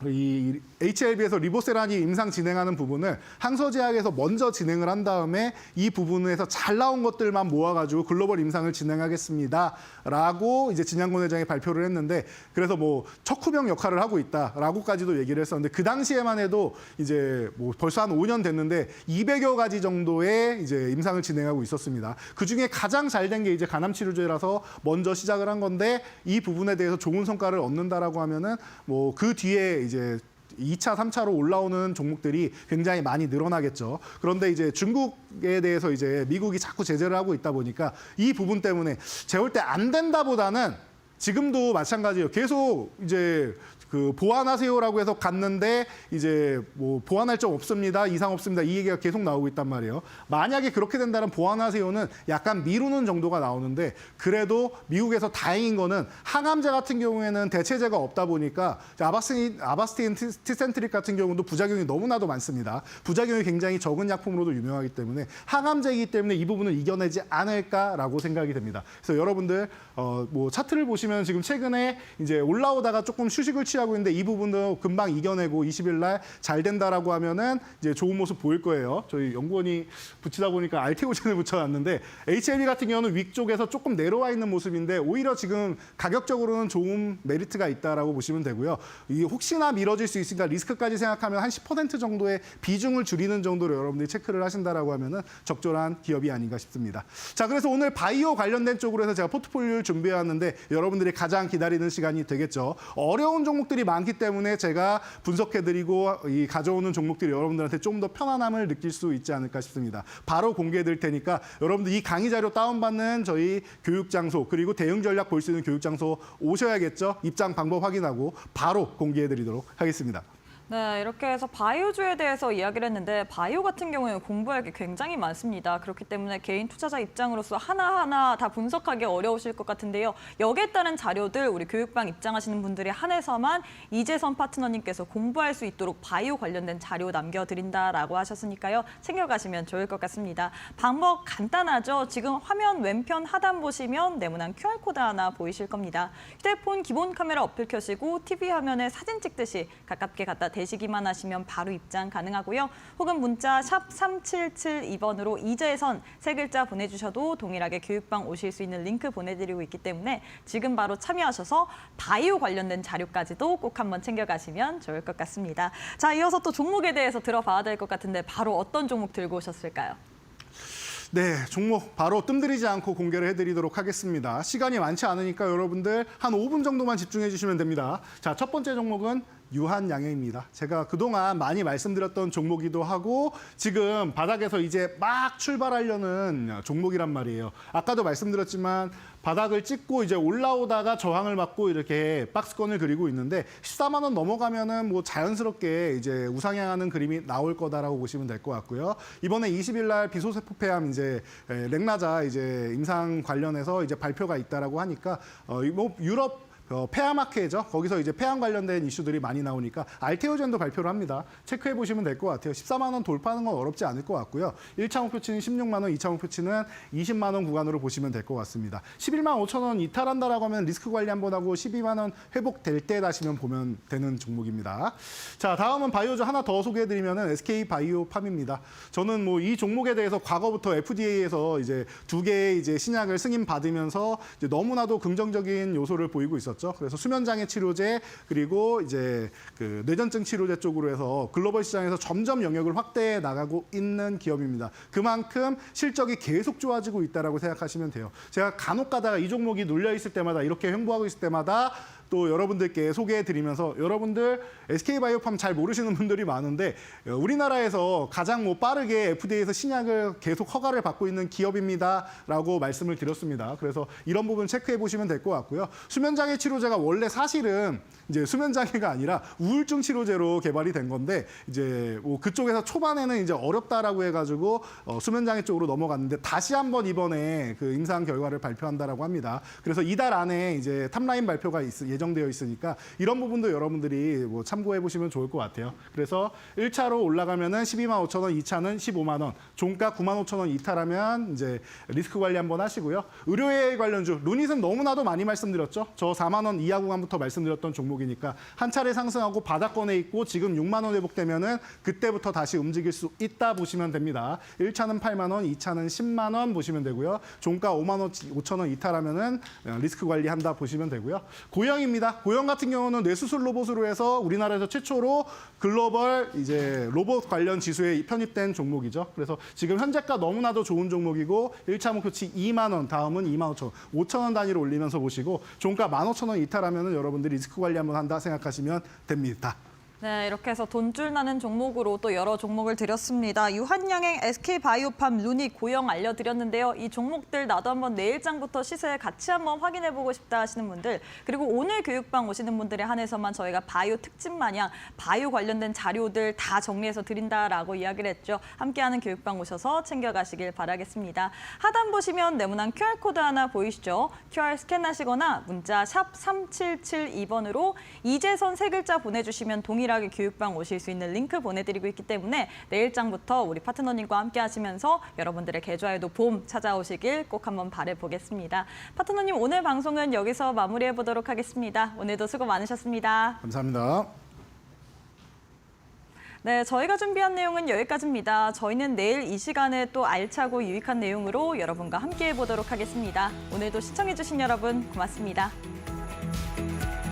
Speaker 2: 이 HLB에서 리보세라닙 임상 진행하는 부분을 항서제약에서 먼저 진행을 한 다음에 이 부분에서 잘 나온 것들만 모아가지고 글로벌 임상을 진행하겠습니다라고 이제 진양권 회장이 발표를 했는데 그래서 뭐 척후병 역할을 하고 있다라고까지도 얘기를 했었는데 그 당시에만 해도 이제 뭐 벌써 한 5년 됐는데 200여 가지 정도의 이제 임상을 진행하고 있었습니다. 그 중에 가장 잘 된 게 이제 간암치료제라서 먼저 시작을 한 건데 이 부분에 대해서 좋은 성과를 얻는다라고 하면은 뭐 그 뒤에 이제 2차, 3차로 올라오는 종목들이 굉장히 많이 늘어나겠죠. 그런데 이제 중국에 대해서 이제 미국이 자꾸 제재를 하고 있다 보니까 이 부분 때문에 제가 볼 때 안 된다보다는 지금도 마찬가지예요. 계속 이제 그 보완하세요라고 해서 갔는데 이제 뭐 보완할 점 없습니다. 이상 없습니다. 이 얘기가 계속 나오고 있단 말이에요. 만약에 그렇게 된다면 보완하세요는 약간 미루는 정도가 나오는데 그래도 미국에서 다행인 거는 항암제 같은 경우에는 대체제가 없다 보니까 아바스틴 티센트릭 같은 경우도 부작용이 너무나도 많습니다. 부작용이 굉장히 적은 약품으로도 유명하기 때문에 항암제이기 때문에 이 부분을 이겨내지 않을까라고 생각이 됩니다. 그래서 여러분들 뭐 차트를 보시면 지금 최근에 이제 올라오다가 조금 휴식을 취하고 있는데 이 부분도 금방 이겨내고 20일 날 잘 된다라고 하면은 이제 좋은 모습 보일 거예요. 저희 연구원이 붙이다 보니까 RT오젠을 붙여놨는데 HLB 같은 경우는 위쪽에서 조금 내려와 있는 모습인데 오히려 지금 가격적으로는 좋은 메리트가 있다라고 보시면 되고요. 이 혹시나 미뤄질 수 있으니까 리스크까지 생각하면 한 10% 정도의 비중을 줄이는 정도로 여러분들이 체크를 하신다라고 하면은 적절한 기업이 아닌가 싶습니다. 자, 그래서 오늘 바이오 관련된 쪽으로 해서 제가 포트폴리오를 준비해 왔는데 여러분들이 가장 기다리는 시간이 되겠죠. 어려운 종목들이 많기 때문에 제가 분석해드리고 이 가져오는 종목들이 여러분들한테 좀 더 편안함을 느낄 수 있지 않을까 싶습니다. 바로 공개해드릴 테니까 여러분들 이 강의 자료 다운받는 저희 교육 장소 그리고 대응 전략 볼 수 있는 교육 장소 오셔야겠죠. 입장 방법 확인하고 바로 공개해드리도록 하겠습니다.
Speaker 1: 네, 이렇게 해서 바이오주에 대해서 이야기를 했는데 바이오 같은 경우에는 공부할 게 굉장히 많습니다. 그렇기 때문에 개인 투자자 입장으로서 하나하나 다 분석하기 어려우실 것 같은데요. 여기에 따른 자료들 우리 교육방 입장하시는 분들이 한해서만 이재선 파트너님께서 공부할 수 있도록 바이오 관련된 자료 남겨드린다라고 하셨으니까요. 챙겨가시면 좋을 것 같습니다. 방법 간단하죠. 지금 화면 왼편 하단 보시면 네모난 QR코드 하나 보이실 겁니다. 휴대폰 기본 카메라 어플 켜시고 TV 화면에 사진 찍듯이 가깝게 갖다 대시기만 하시면 바로 입장 가능하고요. 혹은 문자 샵 3772번으로 이재선 세 글자 보내주셔도 동일하게 교육방 오실 수 있는 링크 보내드리고 있기 때문에 지금 바로 참여하셔서 바이오 관련된 자료까지도 꼭 한번 챙겨가시면 좋을 것 같습니다. 자, 이어서 또 종목에 대해서 들어봐야 될 것 같은데 바로 어떤 종목 들고 오셨을까요?
Speaker 2: 네, 종목 바로 뜸들이지 않고 공개를 해드리도록 하겠습니다. 시간이 많지 않으니까 여러분들 한 5분 정도만 집중해 주시면 됩니다. 자, 첫 번째 종목은 유한양행입니다. 제가 그동안 많이 말씀드렸던 종목이기도 하고 지금 바닥에서 이제 막 출발하려는 종목이란 말이에요. 아까도 말씀드렸지만 바닥을 찍고 이제 올라오다가 저항을 맞고 이렇게 박스권을 그리고 있는데 14만 원 넘어가면은 뭐 자연스럽게 이제 우상향하는 그림이 나올 거다라고 보시면 될 것 같고요. 이번에 20일 날 비소세포 폐암 이제 렉나자 이제 임상 관련해서 이제 발표가 있다라고 하니까 뭐 유럽 폐암학회죠. 거기서 이제 폐암 관련된 이슈들이 많이 나오니까 알테오젠도 발표를 합니다. 체크해 보시면 될 것 같아요. 14만 원 돌파하는 건 어렵지 않을 것 같고요. 1차 목표치는 16만 원, 2차 목표치는 20만 원 구간으로 보시면 될 것 같습니다. 11만 5천 원 이탈한다라고 하면 리스크 관리 한번 하고 12만 원 회복될 때 다시면 보면 되는 종목입니다. 자, 다음은 바이오주 하나 더 소개해 드리면은 SK 바이오팜입니다. 저는 뭐 이 종목에 대해서 과거부터 FDA에서 이제 두 개의 이제 신약을 승인 받으면서 이제 너무나도 긍정적인 요소를 보이고 있었죠. 그래서 수면장애 치료제 그리고 이제 그 뇌전증 치료제 쪽으로 해서 글로벌 시장에서 점점 영역을 확대해 나가고 있는 기업입니다. 그만큼 실적이 계속 좋아지고 있다라고 생각하시면 돼요. 제가 간혹 가다가 이 종목이 눌려 있을 때마다 이렇게 홍보하고 있을 때마다 또 여러분들께 소개해드리면서 여러분들 SK바이오팜 잘 모르시는 분들이 많은데 우리나라에서 가장 뭐 빠르게 FDA에서 신약을 계속 허가를 받고 있는 기업입니다라고 말씀을 드렸습니다. 그래서 이런 부분 체크해 보시면 될 것 같고요. 수면장애 치료제가 원래 사실은 이제 수면장애가 아니라 우울증 치료제로 개발이 된 건데 이제 뭐 그쪽에서 초반에는 이제 어렵다라고 해가지고 수면장애 쪽으로 넘어갔는데 다시 한번 이번에 그 임상 결과를 발표한다라고 합니다. 그래서 이달 안에 이제 탑라인 발표가 예정되어 있으니까 이런 부분도 여러분들이 뭐 참고해 보시면 좋을 것 같아요. 그래서 1차로 올라가면은 12만 5천 원, 2차는 15만 원, 종가 9만 5천 원 이탈하면 이제 리스크 관리 한번 하시고요. 의료AI 관련주 루닛은 너무나도 많이 말씀드렸죠. 저 4만 원 이하 구간부터 말씀드렸던 종목이니까 한 차례 상승하고 바닥권에 있고 지금 6만 원 회복되면은 그때부터 다시 움직일 수 있다 보시면 됩니다. 1차는 8만 원, 2차는 10만 원 보시면 되고요. 종가 5만 5천 원 이탈하면은 리스크 관리한다 보시면 되고요. 고영입니다. 고영 같은 경우는 뇌수술 로봇으로 해서 우리나라에서 최초로 글로벌 이제 로봇 관련 지수에 편입된 종목이죠. 그래서 지금 현재가 너무나도 좋은 종목이고 1차 목표치 2만 원, 다음은 2만 5천 원, 5천 원 단위로 올리면서 보시고 종가 15,000원 이탈하면은 여러분들이 리스크 관리 한번 한다 생각하시면 됩니다.
Speaker 1: 네, 이렇게 해서 돈줄 나는 종목으로 또 여러 종목을 드렸습니다. 유한양행, SK바이오팜, 루닛, 고영 알려드렸는데요. 이 종목들 나도 한번 내일장부터 시세 같이 한번 확인해보고 싶다 하시는 분들, 그리고 오늘 교육방 오시는 분들에 한해서만 저희가 바이오 특집 마냥 바이오 관련된 자료들 다 정리해서 드린다라고 이야기를 했죠. 함께하는 교육방 오셔서 챙겨가시길 바라겠습니다. 하단 보시면 네모난 QR코드 하나 보이시죠? QR 스캔하시거나 문자 샵 3772번으로 이재선 세 글자 보내주시면 동일하게 교육방 오실 수 있는 링크 보내드리고 있기 때문에 내일장부터 우리 파트너님과 함께 하시면서 여러분들의 계좌에도 봄 찾아오시길 꼭 한번 바라보겠습니다. 파트너님, 오늘 방송은 여기서 마무리해보도록 하겠습니다. 오늘도 수고 많으셨습니다.
Speaker 2: 감사합니다.
Speaker 1: 네, 저희가 준비한 내용은 여기까지입니다. 저희는 내일 이 시간에 또 알차고 유익한 내용으로 여러분과 함께 해보도록 하겠습니다. 오늘도 시청해주신 여러분 고맙습니다.